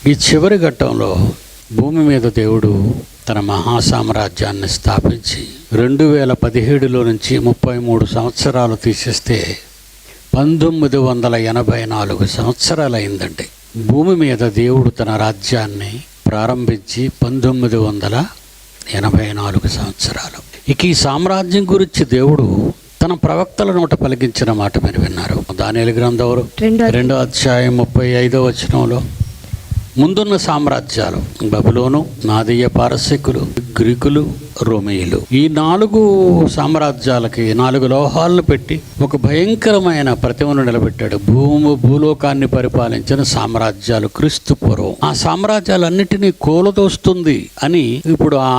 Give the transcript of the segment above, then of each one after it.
ఈ చివరి ఘట్టంలో భూమి మీద దేవుడు తన మహాసామ్రాజ్యాన్ని స్థాపించి 2017లో నుంచి 33 సంవత్సరాలు తీసేస్తే 1984 సంవత్సరాలు అయిందండి. భూమి మీద దేవుడు తన రాజ్యాన్ని ప్రారంభించి 1984 సంవత్సరాలు. ఇక ఈ సామ్రాజ్యం గురించి దేవుడు తన ప్రవక్తల నోట పలికించిన మాట మీరు విన్నారు. దానియేలు గ్రంథం 2వ అధ్యాయం 35వ వచనంలో ముందున్న సామ్రాజ్యాలు బబులోను, నాదీయ పారసీకులు, గ్రీకులు, రోమీయులు, ఈ 4 సామ్రాజ్యాలకి 4 లోహాలను పెట్టి ఒక భయంకరమైన ప్రతిమను నిలబెట్టాడు. భూలోకాన్ని పరిపాలించిన సామ్రాజ్యాలు క్రీస్తు పూర్వం. ఆ సామ్రాజ్యాలన్నిటినీ కూలదోస్తుంది అని ఇప్పుడు ఆ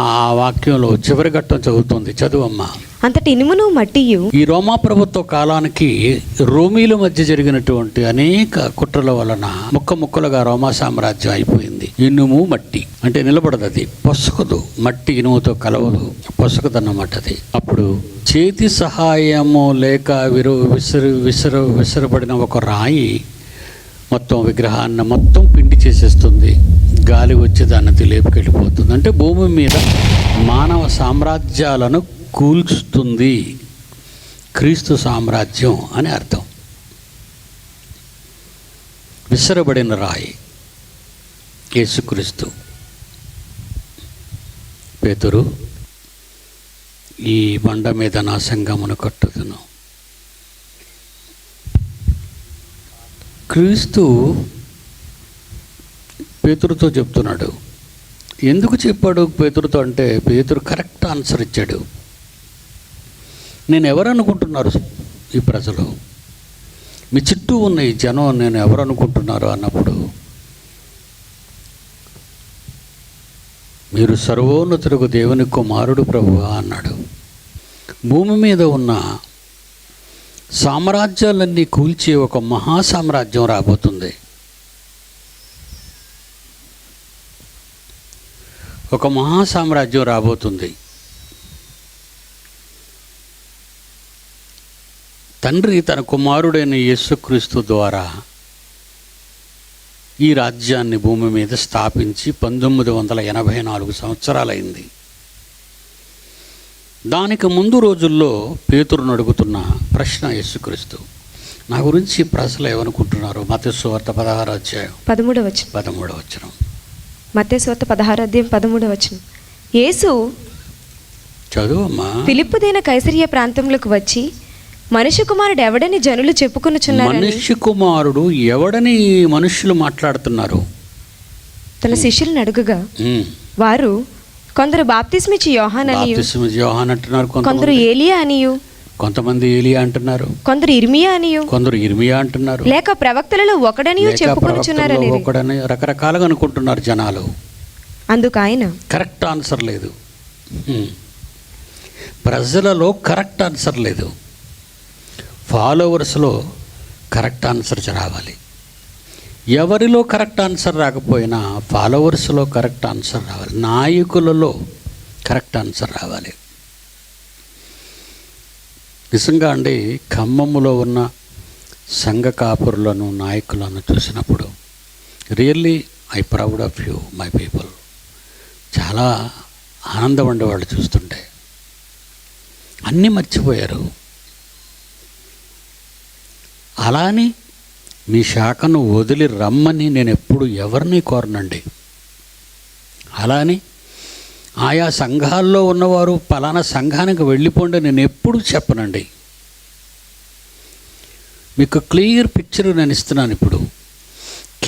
వాక్యంలో చివరి ఘట్టం చదువుతుంది. చదువమ్మా. అంతటి ఇనుమును మట్టియు. ఈ రోమా ప్రభుత్వ కాలానికి రోమీల మధ్య జరిగినటువంటి అనేక కుట్రల వలన ముక్కలుగా రోమా సామ్రాజ్యం అయిపోయింది. ఇనుము మట్టి అంటే నిలబడదు, అది పొసకదు. మట్టి ఇనుముతో కలవదు, పొసకదన్నమాట అది. అప్పుడు చేతి సహాయము లేక విసరబడిన ఒక రాయి మొత్తం విగ్రహాన్ని మొత్తం పిండి చేసేస్తుంది. గాలి వచ్చి దాన్ని లేపుకెళ్ళిపోతుంది. అంటే భూమి మీద మానవ సామ్రాజ్యాలను కూల్చుతుంది క్రీస్తు సామ్రాజ్యం అని అర్థం. విసరబడిన రాయి యేసుక్రీస్తు. పేతురు, ఈ బండ మీద నా సంఘమును కట్టుదును. క్రీస్తు పేతురుతో చెప్తున్నాడు. ఎందుకు చెప్పాడు పేతురుతో అంటే, పేతురు కరెక్ట్ ఆన్సర్ ఇచ్చాడు. నేను ఎవరు అనుకుంటున్నారు ఈ ప్రజలు, మీ చుట్టూ ఉన్న ఈ జనం నేను ఎవరు అనుకుంటున్నారు అన్నప్పుడు, మీరు సర్వోన్నతులకు దేవుని కుమారుడు ప్రభువా అన్నాడు. భూమి మీద ఉన్న సామ్రాజ్యాలన్నీ కూల్చే ఒక మహాసామ్రాజ్యం రాబోతుంది. ఒక మహాసామ్రాజ్యం రాబోతుంది. తండ్రి తన కుమారుడైన యేసుక్రీస్తు ద్వారా ఈ రాజ్యాన్ని భూమి మీద స్థాపించి 1984 సంవత్సరాలైంది. దానికి ముందు రోజుల్లో పేతురును అడుగుతున్న ప్రశ్న యేసుక్రీస్తు, నా గురించి ప్రజలు ఏమనుకుంటున్నారు? మత్తయి సువార్త 16వ అధ్యాయం 13వ వచనం. మత్తయి సువార్త 16వ అధ్యాయం 13వ వచనం. యేసు చదువమ్మా. ఫిలిప్పుదైన కైసరియా ప్రాంతంలోకి వచ్చి, మనిషి కుమారుడు ఎవడని జనులు చెప్పుకొనుచున్నారు. మనిషి కుమారుడు ఎవడని మనుషులు మాట్లాడుతున్నారు తన శిష్యులను అడుగుగా, వారు కొందరు బాప్తిస్మిచ్చి యోహాన్ అంటున్నారు, కొందరు ఏలియా అనియు, కొంతమంది ఏలియా అంటున్నారు, కొందరు ఇర్మియా అనియు, కొందరు ఇర్మియా అంటున్నారు, లేక ప్రవక్తలలో ఒకడనియు చెప్పుకొనుచున్నారని ఒకడని రకరకాలుగా అనుకుంటున్నారు జనాలు. అందుకు ఆయన కరెక్ట్ ఆన్సర్ లేదు. ప్రజలలో కరెక్ట్ ఆన్సర్ లేదు. ఫాలోవర్స్లో కరెక్ట్ ఆన్సర్ రావాలి. ఎవరిలో కరెక్ట్ ఆన్సర్ రాకపోయినా ఫాలోవర్స్లో కరెక్ట్ ఆన్సర్ రావాలి. నాయకులలో కరెక్ట్ ఆన్సర్ రావాలి. నిజంగా అండి, ఖమ్మంలో ఉన్న సంఘ కాపురులను, నాయకులను చూసినప్పుడు really I proud of you my people. చాలా ఆనందం ఉండేవాళ్ళు చూస్తుంటే. అన్నీ మర్చిపోయారు. అలాని మీ శాఖను వదిలి రమ్మని నేను ఎప్పుడు ఎవరిని కోరనండి. అలాని ఆయా సంఘాల్లో ఉన్నవారు పలానా సంఘానికి వెళ్ళిపోండి నేను ఎప్పుడు చెప్పనండి. మీకు క్లియర్ పిక్చర్ నేను ఇస్తున్నాను. ఇప్పుడు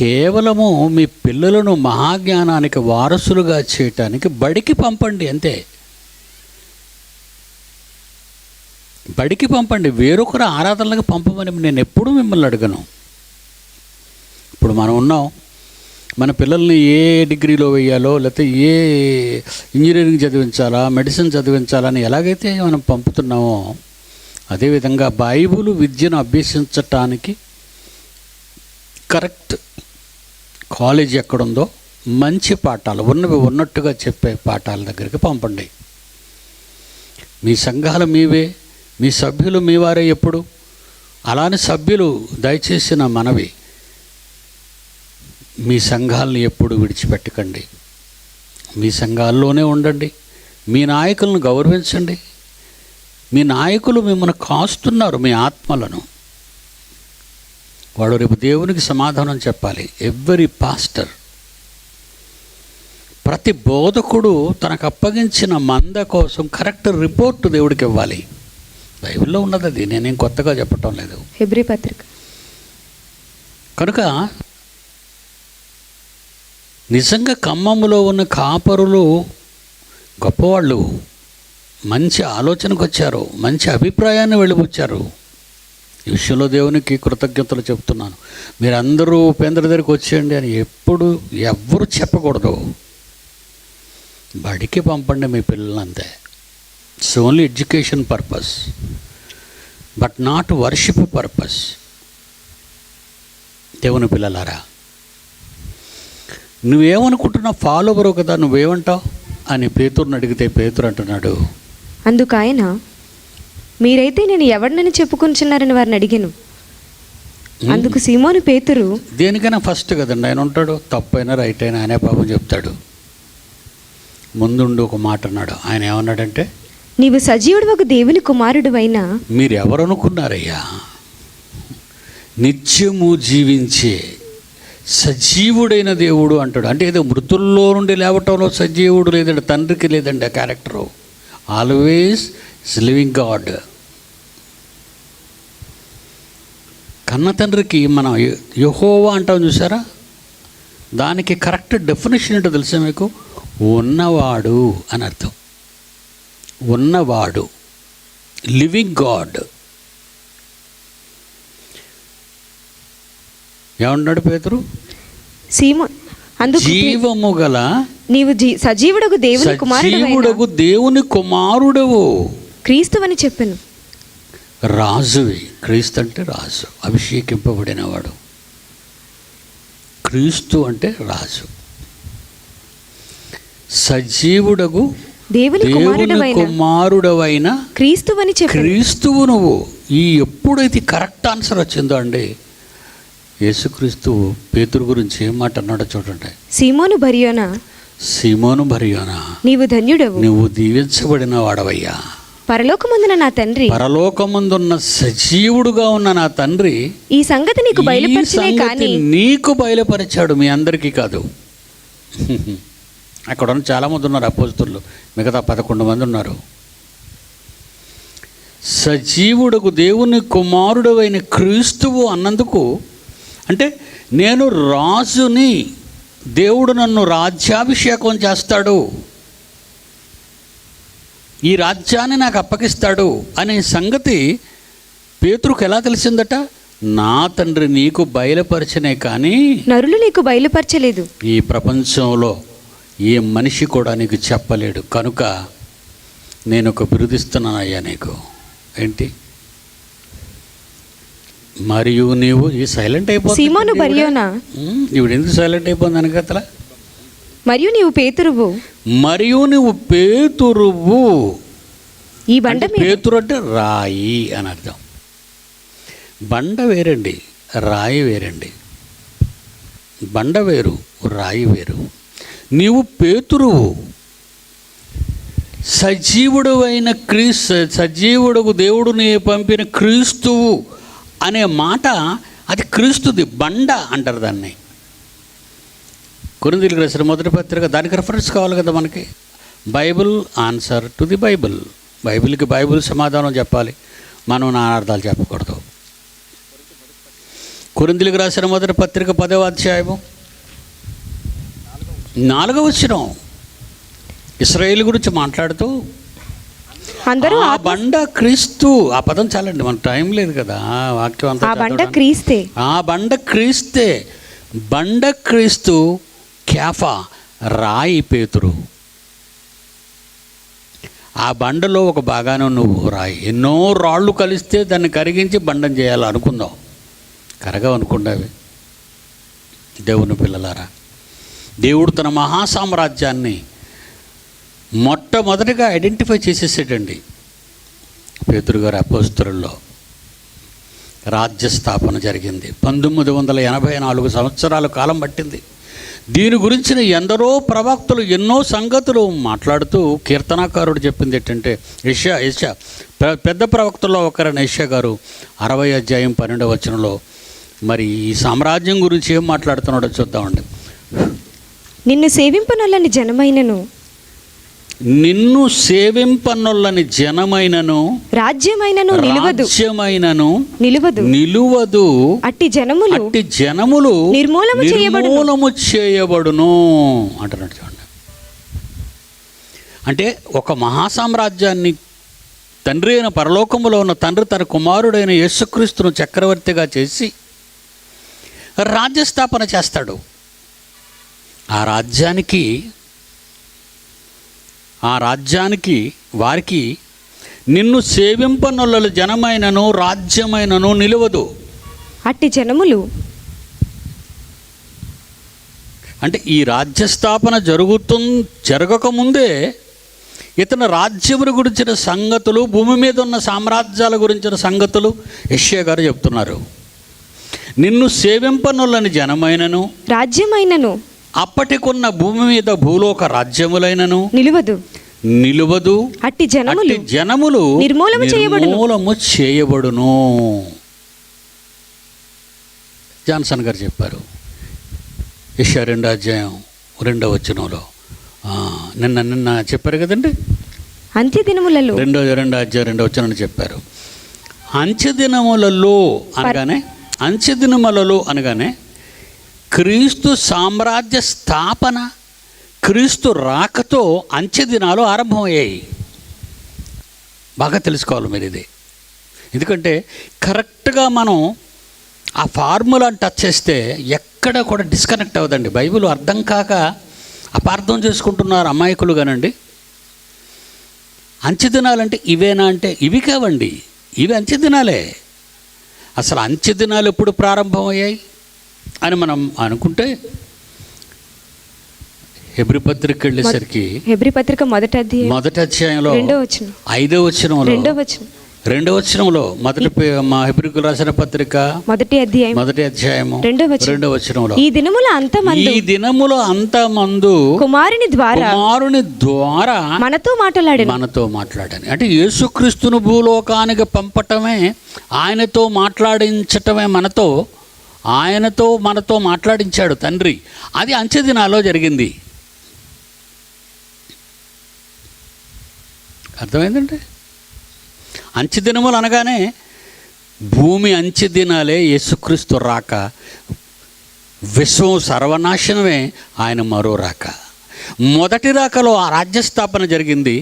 కేవలము మీ పిల్లలను మహాజ్ఞానానికి వారసులుగా చేయటానికి బడికి పంపండి అంతే. బడికి పంపండి, వేరొకరు ఆరాధనలకు పంపమని నేను ఎప్పుడూ మిమ్మల్ని అడగను. ఇప్పుడు మనం ఉన్నాం, మన పిల్లల్ని ఏ డిగ్రీలో వేయాలో, లేకపోతే ఏ ఇంజనీరింగ్ చదివించాలా, మెడిసిన్ చదివించాలని ఎలాగైతే మనం పంపుతున్నామో, అదేవిధంగా బైబిల్ విద్యను అభ్యసించటానికి కరెక్ట్ కాలేజ్ ఎక్కడుందో మంచి పాఠాలు ఉన్నవి ఉన్నట్టుగా చెప్పే పాఠాల దగ్గరికి పంపండి. మీ సంఘాలు మీవే, మీ సభ్యులు మీ వారే. ఎప్పుడు అలానే సభ్యులు దయచేసి నా మనవి, మీ సంఘాలను ఎప్పుడు విడిచిపెట్టకండి. మీ సంఘాల్లోనే ఉండండి. మీ నాయకులను గౌరవించండి. మీ నాయకులు మిమ్మల్ని కాస్తున్నారు, మీ ఆత్మలను. వాడు రేపు దేవునికి సమాధానం చెప్పాలి. ఎవ్రీ పాస్టర్, ప్రతి బోధకుడు తనకు అప్పగించిన మంద కోసం కరెక్ట్ రిపోర్ట్ దేవుడికి ఇవ్వాలి. బైబిల్లో ఉన్నది అది, నేనేం కొత్తగా చెప్పటం లేదు. హెబ్రీ పత్రిక. కనుక నిజంగా ఖమ్మంలో ఉన్న కాపరులు గొప్పవాళ్ళు, మంచి ఆలోచనకు వచ్చారు, మంచి అభిప్రాయాన్ని వెళ్ళిపుచ్చారు. ఈ విషయంలో దేవునికి కృతజ్ఞతలు చెప్తున్నాను. మీరందరూ ఉపేంద్ర దగ్గరికి వచ్చేయండి అని ఎప్పుడు ఎవ్వరు చెప్పకూడదు. బడికి పంపండి మీ పిల్లలంతే. It's only education purpose, but not worship purpose. దేవుని పిల్లలారా, నువ్వేమనుకుంటున్నావు? ఫాలోవరు కదా, నువ్వేమంటావు అని పేతురుని అడిగితే పేతురు అంటున్నాడు, అందుకు ఆయన, మీరైతే నేను ఎవరినని చెప్పుకుంటున్నారని వారిని అడిగాను. అందుకు సీమోను పేతురు, దేనికైనా ఫస్ట్ కదండి ఆయన ఉంటాడు. తప్పైనా రైట్ అయినా ఆయనే పాపం చెప్తాడు. ముందుండి ఒక మాట అన్నాడు. ఆయన ఏమన్నాడంటే, నీవు సజీవుడు ఒక దేవుని కుమారుడు అయినా. మీరు ఎవరనుకున్నారయ్యా? నిత్యము జీవించే సజీవుడైన దేవుడు అంటాడు. అంటే ఏదో మృతుల్లో నుండి లేవటంలో సజీవుడు లేదండి, తండ్రికి లేదండి ఆ character. Always is living God. కన్న తండ్రికి మనం యెహోవా అంటాం చూసారా, దానికి కరెక్ట్ డెఫినేషన్ ఏంటో తెలుసా మీకు? ఉన్నవాడు అని అర్థం. ఉన్నవాడు, లివింగ్ గాడ్. ఏమన్నాడు పేతురు? జీవము గల నీవు సజీవుడగు దేవుని కుమారుడవు, దేవుని కుమారుడవు, క్రీస్తువని చెప్పాను. రాజువి. క్రీస్తు అంటే రాజు, అభిషేకింపబడినవాడు. క్రీస్తు అంటే రాజు. సజీవుడగు దేవుని కుమారుడవైన క్రీస్తువని చెప్పాను. క్రీస్తువు నువ్వు. ఈ ఎప్పుడైతే కరెక్ట్ ఆన్సర్ వచ్చిందో అండి, యేసుక్రీస్తు పేతురు గురించి ఏం మాట అన్నాడో చూడండి. సీమోను బర్యోనా, సీమోను బర్యోనా, నీవు ధన్యుడవు, నువ్వు దీవించబడిన వాడవయ్యా. పరలోకమందున నా తండ్రి, పరలోకమందున్న సజీవుడుగా ఉన్న నా తండ్రి ఈ సంగతి నీకు బయలుపరిచినే కానీ నీకు బయలుపరిచాడు, మీ అందరికీ కాదు. అక్కడ ఉన్న చాలామంది ఉన్నారు అపోస్తలులు, మిగతా 11 మంది ఉన్నారు. సజీవుడకు దేవుని కుమారుడు అయిన క్రీస్తువు అన్నందుకు, అంటే నేను రాజుని, దేవుడు నన్ను రాజ్యాభిషేకం చేస్తాడు, ఈ రాజ్యాన్ని నాకు అప్పగిస్తాడు అనే సంగతి పేతురుకు ఎలా తెలిసిందట? నా తండ్రి నీకు బయలుపరచనే కానీ నరులు నీకు బయలుపరచలేదు. ఈ ప్రపంచంలో ఏ మనిషి కూడా నీకు చెప్పలేడు. కనుక నేను ఒక బిరుదిస్తున్నానయ్యా నీకు. ఏంటి? మరియు నీవు ఈ సైలెంట్ అయిపోతుంది. సీమోను బర్యోనా, ఇప్పుడు ఎందుకు సైలెంట్ అయిపోయింది అనగతలా? మరియు నీవు పేతురువు, మరియు నువ్వు పేతురువు. ఈ బండ మీద, పేతురు అంటే రాయి అని అర్థం. బండ వేరండి, రాయి వేరండి. బండ వేరు, రాయి వేరు. నీవు పేతురువు, సజీవుడు అయిన సజీవుడుకు దేవుడుని పంపిన క్రీస్తువు అనే మాట, అది క్రీస్తుది. బండ అంటారు దాన్ని. కొరింథీయులకు రాసిన మొదటి పత్రిక, దానికి రెఫరెన్స్ కావాలి కదా మనకి. Bible answer to the Bible. బైబిల్కి బైబిల్ సమాధానం చెప్పాలి, మనం నానార్థాలు చెప్పకూడదు. కొరింథీయులకు రాసిన మొదటి పత్రిక 10వ అధ్యాయము 4వ వచనం, ఇశ్రాయేలు గురించి మాట్లాడుతూ, అందరూ ఆ బండ క్రీస్తు. ఆ పదం చాలండి, మనకు టైం లేదు కదా వాక్యం అంతా. ఆ బండ క్రీస్తే, ఆ బండ క్రీస్తే. బండ క్రీస్తు, క్యాఫా రాయి పేతురు. ఆ బండలో ఒక భాగాన నువ్వు రాయి. ఎన్నో రాళ్ళు కలిస్తే దాన్ని కరిగించి బండం చేయాలి అనుకుందాం. కరగవనుకుండావి. దేవుని పిల్లలారా, దేవుడు తన మహాసామ్రాజ్యాన్ని మొట్టమొదటిగా ఐడెంటిఫై చేసేసాడండి పేతురు గారి అపోస్తలుల్లో. రాజ్య స్థాపన జరిగింది. 1984 సంవత్సరాల కాలం పట్టింది. దీని గురించిన ఎందరో ప్రవక్తలు ఎన్నో సంగతులు మాట్లాడుతూ కీర్తనాకారుడు చెప్పింది ఏంటంటే, యెషయా పెద్ద ప్రవక్తల్లో ఒకరైన యెషయా గారు 60 అధ్యాయం 12వ వచనంలో మరి ఈ సామ్రాజ్యం గురించి ఏం మాట్లాడుతున్నాడో చూద్దామండి. నిన్ను సేవింపనొల్లని జనమైనను, నిన్ను సేవింపనొల్లని జనమైనను, రాజ్యమైనను నిలువదు, అట్టి జనములు నిర్మూలము చేయబడును అంటున్నాడు. చూడండి, అంటే ఒక మహాసామ్రాజ్యాన్ని తండ్రి అయిన పరలోకములో ఉన్న తండ్రి తన కుమారుడైన యేసుక్రీస్తును చక్రవర్తిగా చేసి రాజ్యస్థాపన చేస్తాడు. ఆ రాజ్యానికి వారికి నిన్ను సేవింపనొల్ల జనమైనను రాజ్యమైనను నిలవదు. అట్టి జనములు అంటే ఈ రాజ్యస్థాపన జరగకముందే ఇతను రాజ్యముల గురించిన సంగతులు, భూమి మీద ఉన్న సామ్రాజ్యాల గురించిన సంగతులు యెషయా గారు చెప్తున్నారు. నిన్ను సేవింపనొల్లని జనమైనను రాజ్యమైనను, అప్పటికున్న భూమి మీద భూలోక రాజ్యములైనను నిలువదు, అట్టి జనములు నిర్మూలము చేయబడును. జాన్సన్ గారు చెప్పారు యెషయా 2 అధ్యాయం 2వ వచనంలో. నిన్న చెప్పారు కదండి, అంత్యదినములలో 2 అధ్యాయం 2వ వచనం చెప్పారు. అంత్యదినములలో అనగానే క్రీస్తు సామ్రాజ్య స్థాపన, క్రీస్తు రాకతో అంత్యదినాలు ఆరంభమయ్యాయి. బాగా తెలుసుకోవాలి మీరు ఇది. ఎందుకంటే కరెక్ట్గా మనం ఆ ఫార్ములాని టచ్ చేస్తే ఎక్కడ కూడా డిస్కనెక్ట్ అవ్వదండి. బైబిల్ అర్థం కాక అపార్థం చేసుకుంటున్నారు అమాయకులు కానండి. అంత్యదినాలంటే ఇవేనా అంటే ఇవి కావండి, ఇవి అంత్యదినాలే. అసలు అంత్యదినాలు ఎప్పుడు ప్రారంభమయ్యాయి అని మనం అనుకుంటే హెబ్రీ పత్రిక వెళ్ళేసరికి, హెబ్రీ పత్రిక మొదటి అధ్యాయంలో 5వ వచనంలో మా హెబ్రీకులు రాసిన పత్రిక మొదటి అధ్యాయము 2వ వచనంలో, ఈ దినముల అంతమందు కుమారుని ద్వారా మనతో మాట్లాడని. అంటే యేసుక్రీస్తును భూలోకానికి పంపటమే, ఆయనతో మాట్లాడించటమే, మనతో మాట్లాడించాడు తండ్రి. అది అంత్యదినాల్లో జరిగింది. అర్థమైందండి? అంత్యదినములు అనగానే భూమి అంత్యదినాలే యేసుక్రీస్తు రాక, విశ్వం సర్వనాశనమే ఆయన మరో రాక. మొదటి రాకలో ఆ రాజ్యస్థాపన జరిగింది,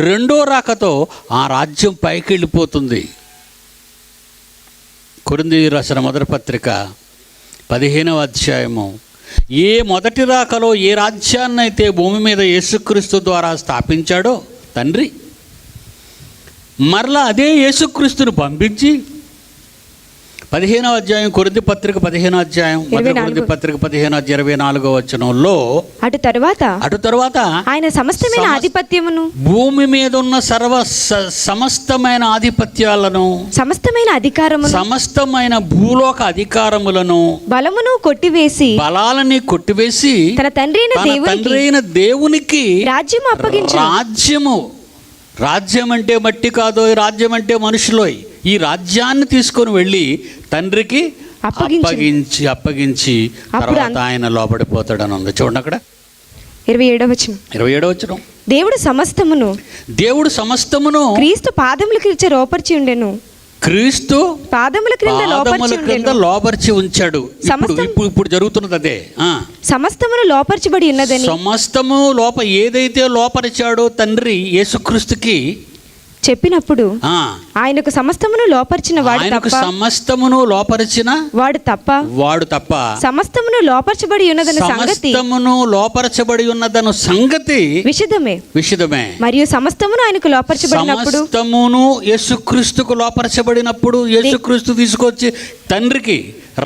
రెండో రాకతో ఆ రాజ్యం పైకి వెళ్ళిపోతుంది. కొరింథీయులకు రాసిన మొదటి పత్రిక 15వ అధ్యాయము, ఏ మొదటి రాకలో ఏ రాజ్యాన్నైతే భూమి మీద యేసుక్రీస్తు ద్వారా స్థాపించాడో తండ్రి, మరలా అదే యేసుక్రీస్తును పంపించి 15వ అధ్యాయం కొరింథీ పత్రిక 15వ అధ్యాయం మొదటి కొరింథీ పత్రిక 15:24 వచనంలో, అటు తరువాత ఆయన సమస్తమైన ఆధిపత్యమును, భూమి మీద ఉన్న సమస్తమైన ఆధిపత్యాలను, సమస్తమైన భూలోక అధికారములను, బలాలని కొట్టివేసి తన తండ్రి అయిన దేవునికి రాజ్యం అంటే మట్టి కాదో, రాజ్యం అంటే మనుషులోయ్, ఈ రాజ్యాన్ని తీసుకొని వెళ్ళి తండ్రికి అప్పగించి తర్వాత ఆయన లోబడిపోతాడని ఉంది. చూడండి అక్కడ 27వ వచనం. దేవుడు సమస్తమును క్రీస్తు పాదముల క్రింద లోపర్చి ఉండెను. క్రీస్తు పాదముల క్రింద లోపర్చి ఉంచాడు. ఇప్పుడు జరుగుతున్నది అదే. సమస్తమును లోపర్చబడి ఉన్నదని, ఏదైతే లోపరిచాడో తండ్రి యేసుక్రీస్తుకి చెప్పినప్పుడు, ఆయనకు సమస్తమును లోపరిచిన వాడు తప్ప సమస్తమును లోపరచబడి ఉన్నదన్న సంగతి విషదమే. మరియు సమస్తమును ఆయనకు లోపరచబడినప్పుడు, యేసుక్రీస్తుకు లోపరచబడినప్పుడు యేసుక్రీస్తు తీసుకొచ్చి తండ్రికి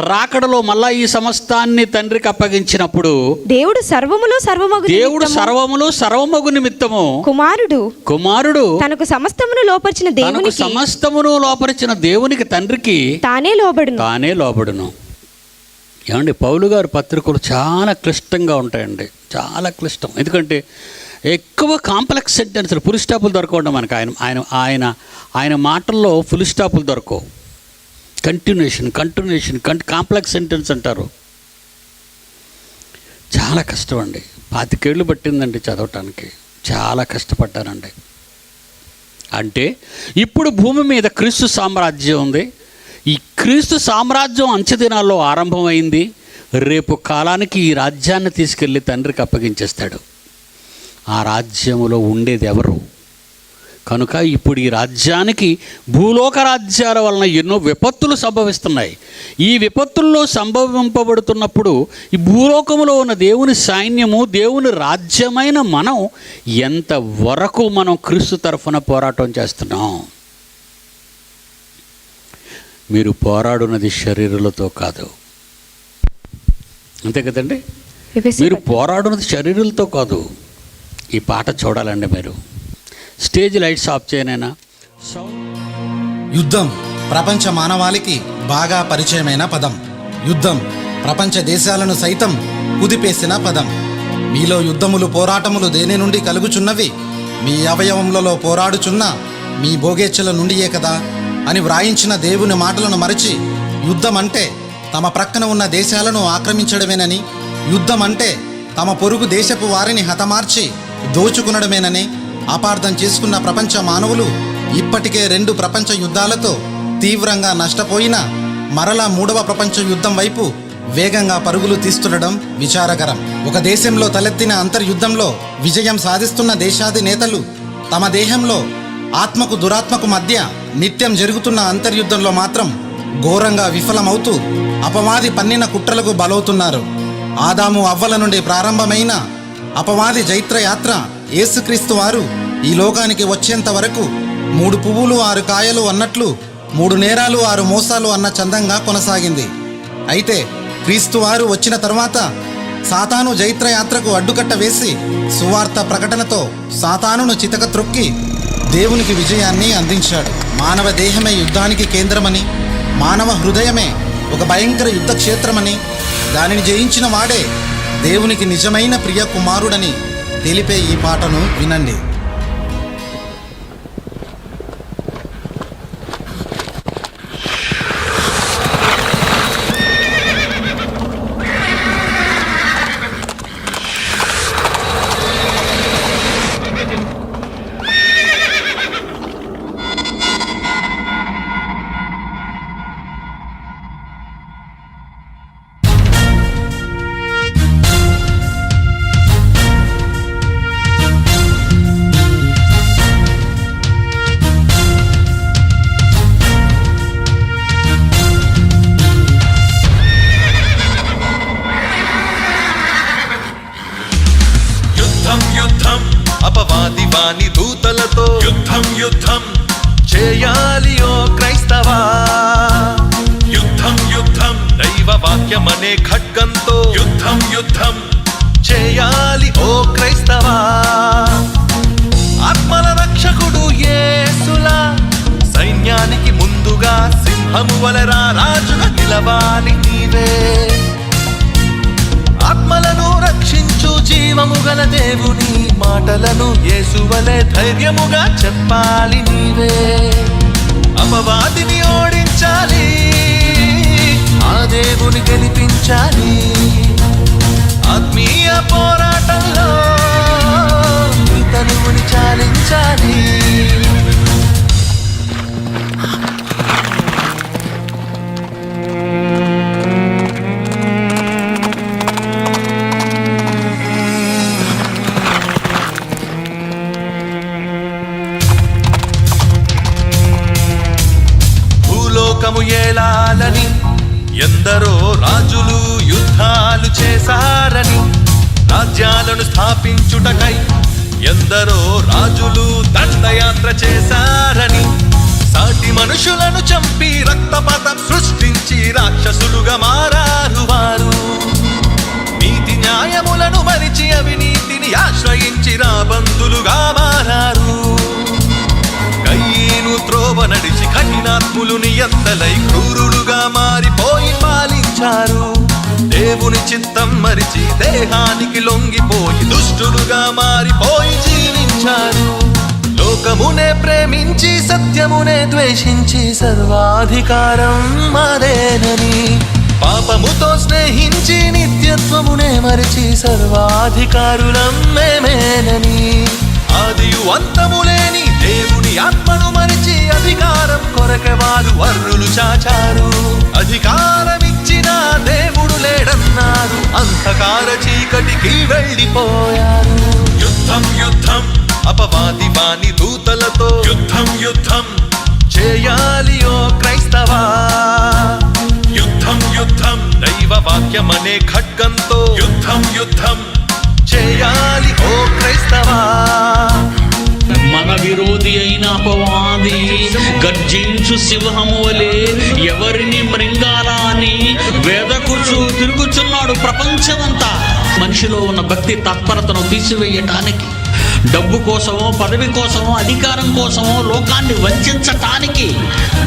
రాకడలో మళ్ళా ఈ సమస్తాన్ని తండ్రికి అప్పగించినప్పుడు దేవుడు సర్వములు సర్వమగు నిమిత్తము కుమారుడు తనకు సమస్తమును లోపరిచిన దేవునికి తండ్రికి తానే లోబడును. ఏమండి, పౌలు గారి పత్రికలు చాలా క్లిష్టంగా ఉంటాయండి, చాలా క్లిష్టం. ఎందుకంటే ఎక్కువ కాంప్లెక్స్ సెంటెన్స్లు, ఫుల్ స్టాపులు దొరకకుండా మనకు ఆయన మాటల్లో ఫుల్ స్టాపులు దొరకవు. కంటిన్యూషన్ కాంప్లెక్స్ సెంటెన్స్ అంటారు. చాలా కష్టం అండి. 25 ఏళ్ళు పట్టిందండి చదవటానికి, చాలా కష్టపడ్డానండి. అంటే ఇప్పుడు భూమి మీద క్రీస్తు సామ్రాజ్యం ఉంది. ఈ క్రీస్తు సామ్రాజ్యం అంచె దినాల్లో ఆరంభమైంది. రేపు కాలానికి ఈ రాజ్యాన్ని తీసుకెళ్ళి తండ్రికి అప్పగించేస్తాడు. ఆ రాజ్యములో ఉండేది ఎవరు? కనుక ఇప్పుడు ఈ రాజ్యానికి భూలోక రాజ్యాల వలన ఎన్నో విపత్తులు సంభవిస్తున్నాయి. ఈ విపత్తుల్లో సంభవింపబడుతున్నప్పుడు ఈ భూలోకములో ఉన్న దేవుని సైన్యము, దేవుని రాజ్యమైన మనం ఎంతవరకు మనం క్రీస్తు తరఫున పోరాటం చేస్తున్నాం? మీరు పోరాడున్నది శరీరులతో కాదు, అంతే కదండి? మీరు పోరాడున్నది శరీరులతో కాదు. ఈ పాట చూడాలండి. మీరు స్టేజ్ లైట్స్ ఆఫ్ చేయనైనా. యుద్ధం ప్రపంచ మానవాళికి బాగా పరిచయమైన పదం. యుద్ధం ప్రపంచ దేశాలను సైతం కుదిపేసిన పదం. మీలో యుద్ధములు పోరాటములు దేని నుండి కలుగుచున్నవి? మీ అవయవములలో పోరాడుచున్న మీ భోగేచ్ఛల నుండియే కదా అని వ్రాయించిన దేవుని మాటలను మరచి, యుద్ధం అంటే తమ ప్రక్కన ఉన్న దేశాలను ఆక్రమించడమేనని, యుద్ధం అంటే తమ పొరుగు దేశపు వారిని హతమార్చి దోచుకునడమేనని అపార్థం చేసుకున్న ప్రపంచ మానవులు ఇప్పటికే 2 ప్రపంచ యుద్ధాలతో తీవ్రంగా నష్టపోయిన మరలా 3వ ప్రపంచ యుద్ధం వైపు వేగంగా పరుగులు తీస్తుండడం విచారకరం. ఒక దేశంలో తలెత్తిన అంతర్యుద్ధంలో విజయం సాధిస్తున్న దేశాధినేతలు తమ దేహంలో ఆత్మకు దురాత్మకు మధ్య నిత్యం జరుగుతున్న అంతర్యుద్ధంలో మాత్రం ఘోరంగా విఫలమవుతూ అపవాది పన్నిన కుట్రలకు బలవుతున్నారు. ఆదాము అవ్వల నుండి ప్రారంభమైన అపవాది జైత్రయాత్ర యేసుక్రీస్తు వారు ఈ లోకానికి వచ్చేంత వరకు 3 పువ్వులు 6 కాయలు అన్నట్లు 3 నేరాలు 6 మోసాలు అన్న చందంగా కొనసాగింది. అయితే క్రీస్తు వారు వచ్చిన తరువాత సాతాను జైత్రయాత్రకు అడ్డుకట్ట వేసి సువార్త ప్రకటనతో సాతానును చితక త్రొక్కి దేవునికి విజయాన్ని అందించాడు. మానవ దేహమే యుద్ధానికి కేంద్రమని, మానవ హృదయమే ఒక భయంకర యుద్ధ క్షేత్రమని, దానిని జయించిన వాడే దేవునికి నిజమైన ప్రియ కుమారుడని తెలిపే ఈ పాటను వినండి. అపవాది వాని దూతలతో యుద్ధం చేయాలి ఓ క్రైస్తవా. యుద్ధం దైవ వాక్యమనే ఖడ్గంతో యుద్ధం చేయాలి ఓ క్రైస్తవా. ఆత్మల రక్షకుడు యేసులా సైన్యానికి ముందుగా సింహము వలె రాజుగా నిలవాలి నీవే. ఆత్మలను రక్షించు జీవము గల దేవుని మాటలను యేసువలే ధైర్యముగా చెప్పాలి నీవే. అపవాదిని ఓడించాలి, ఆ దేవుని గెలిపించాలి. ఆత్మీయ పోరాటంలో నీ తనువుని చాలించాలి. ఏలాలని ఎందరో రాజులు యుద్ధాలు చేశారని, రాజ్యాలను స్థాపించుటకై ఎందరో రాజులు దండయాత్ర చేశారని, సాటి మనుషులను చంపి రక్తపాతం సృష్టించి రాక్షసులుగా మారారు వారు. నీతి న్యాయములను మరిచి అవినీతిని ఆశ్రయించి రాబందులుగా మారారు. కయ్యను త్రోవ నడిచి కఠినాత్ములు నియంతలై క్రూరులుగా మారిపోయి పాలించారు. దేవుని చిత్తం మరిచి దేహానికి లొంగిపోయి దుష్టులుగా మారిపోయి జీవించారు. లోకమునే ప్రేమించి సత్యమునే ద్వేషించి సర్వాధికారం మాదేనని, పాపముతో స్నేహించి నిత్యత్వమునే మరిచి సర్వాధికారులం మేమేనని, ఆదియు అంతము లేని దేవుని ఆత్మను మరిచి అధికారం కొరకే వారు వర్రులు చాచారు. అధికారమిచ్చిన దేవుడు లేడన్నారు, అంధకార చీకటికి వెళ్ళిపోయారు. యుద్ధం యుద్ధం అపవాది వాని దూతలతో, యుద్ధం యుద్ధం చేయాలి ఓ క్రైస్తవా. యుద్ధం యుద్ధం దైవ వాక్యమనే ఖడ్గంతో, యుద్ధం యుద్ధం చేయాలి ఓ క్రైస్తవా. మన విరోధి అయిన అపవాది గర్జించు సింహము వలె ఎవరిని మృంగాలా అని వెదకుచు తిరుగుచున్నాడు. ప్రపంచమంతా మనిషిలో ఉన్న భక్తి తత్పరతను తీసివేయటానికి, డబ్బు కోసమో పదవి కోసమో అధికారం కోసమో లోకాన్ని వంచటానికి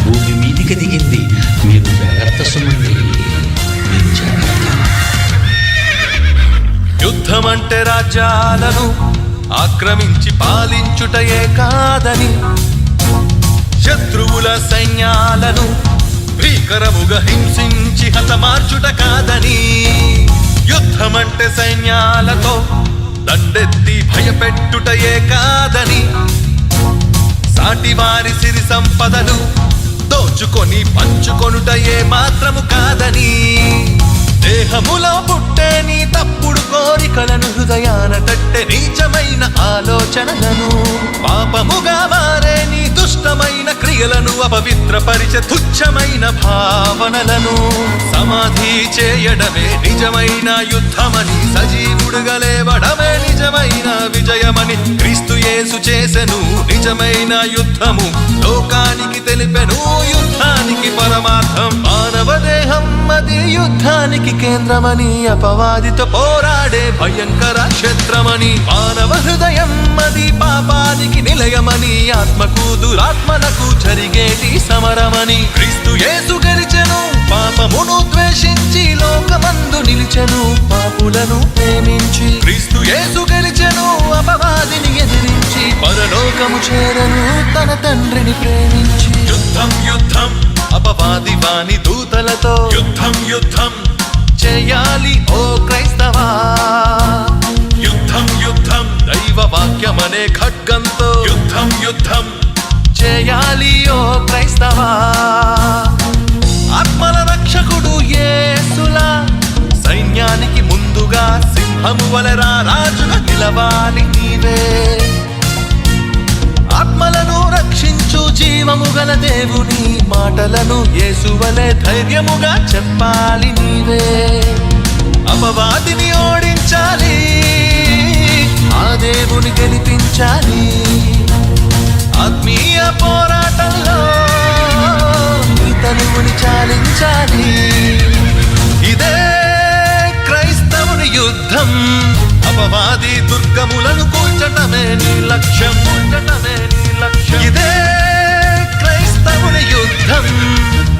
భూమి మీదికి దిగింది. మీరు జాగ్రత్త సుమండి, మీరు జాగ్రత్త. యుద్ధం అంటే రాజ్యాలను ఆక్రమించి పాలించుటయే కాదని, శత్రువుల సైన్యాలను భీకరముగా హింసించి హతమార్చుట కాదని, యుద్ధమంటే సైన్యాలతో దండెత్తి భయపెట్టుటయే కాదని, సాటివారి సిరి సంపదలు దోచుకొని పంచుకొనుటయే మాత్రము కాదని, దేహములో పుట్టే నీ తప్పుడు కోరికలను హృదయాన తట్టే నీచమైన ఆలోచనలను, పాపముగా మారే నీ దుష్టమైన క్రియలను అపవిత్రపరిచే తుచ్చమైన భావనలను, సమాధి చేయడమే నిజమైన యుద్ధమని, సజీవుడుగా లేవడమే నిజమైన విజయమని క్రీస్తు యేసు చేసెను నిజమైన యుద్ధము. లోకానికి తెలిపెను యుద్ధానికి పరమార్థం. మానవ దేహం అది యుద్ధానికి కేంద్రమని, అపవాదితో పోరాడే భయంకర క్షేత్రమని, మానవ హృదయం అది పాపానికి నిలయమని, ఆత్మకు దురాత్మలకు జరిగేటి సమరమని, క్రీస్తు యేసు గెలిచెను పాపమును ద్వేషించి లోకమందు నిలిచెను పాపులను ప్రేమించి, క్రీస్తు యేసు గెలిచెను అపవాదిని ఎదిరించి పరలోకము చేరను తన తండ్రిని ప్రేమించి. యుద్ధం యుద్ధం అపవాది వాని దూతలతో, యుద్ధం యుద్ధం చేయాలి ఓ క్రైస్తవా. యుద్ధం యుద్ధం దైవ వాక్యమనే ఖడ్గంతో, యుద్ధం యుద్ధం చేయాలి ఓ క్రైస్తవా. ఆత్మల రక్షకుడు యేసులా సైన్యానికి ముందుగా సింహము వలె రాజుగా నిలవాలి నీవే. ఆత్మలను రక్షించు జీవము గల దేవుని మాటలను యేసువలే ధైర్యముగా చెప్పాలి నీవే. అపవాదిని ఓడించాలి, ఆ దేవుని గెలిపించాలి. ఆత్మీయ పోరాటంలో నీ తనువుని చాలించాలి. ఇదే క్రైస్తవుని యుద్ధం. అపవాది దుర్గములను కూల్చటమే నీ లక్ష్యం, కూల్చటమే నీ లక్ష్యం. ఇదే క్రైస్తవుని యుద్ధం.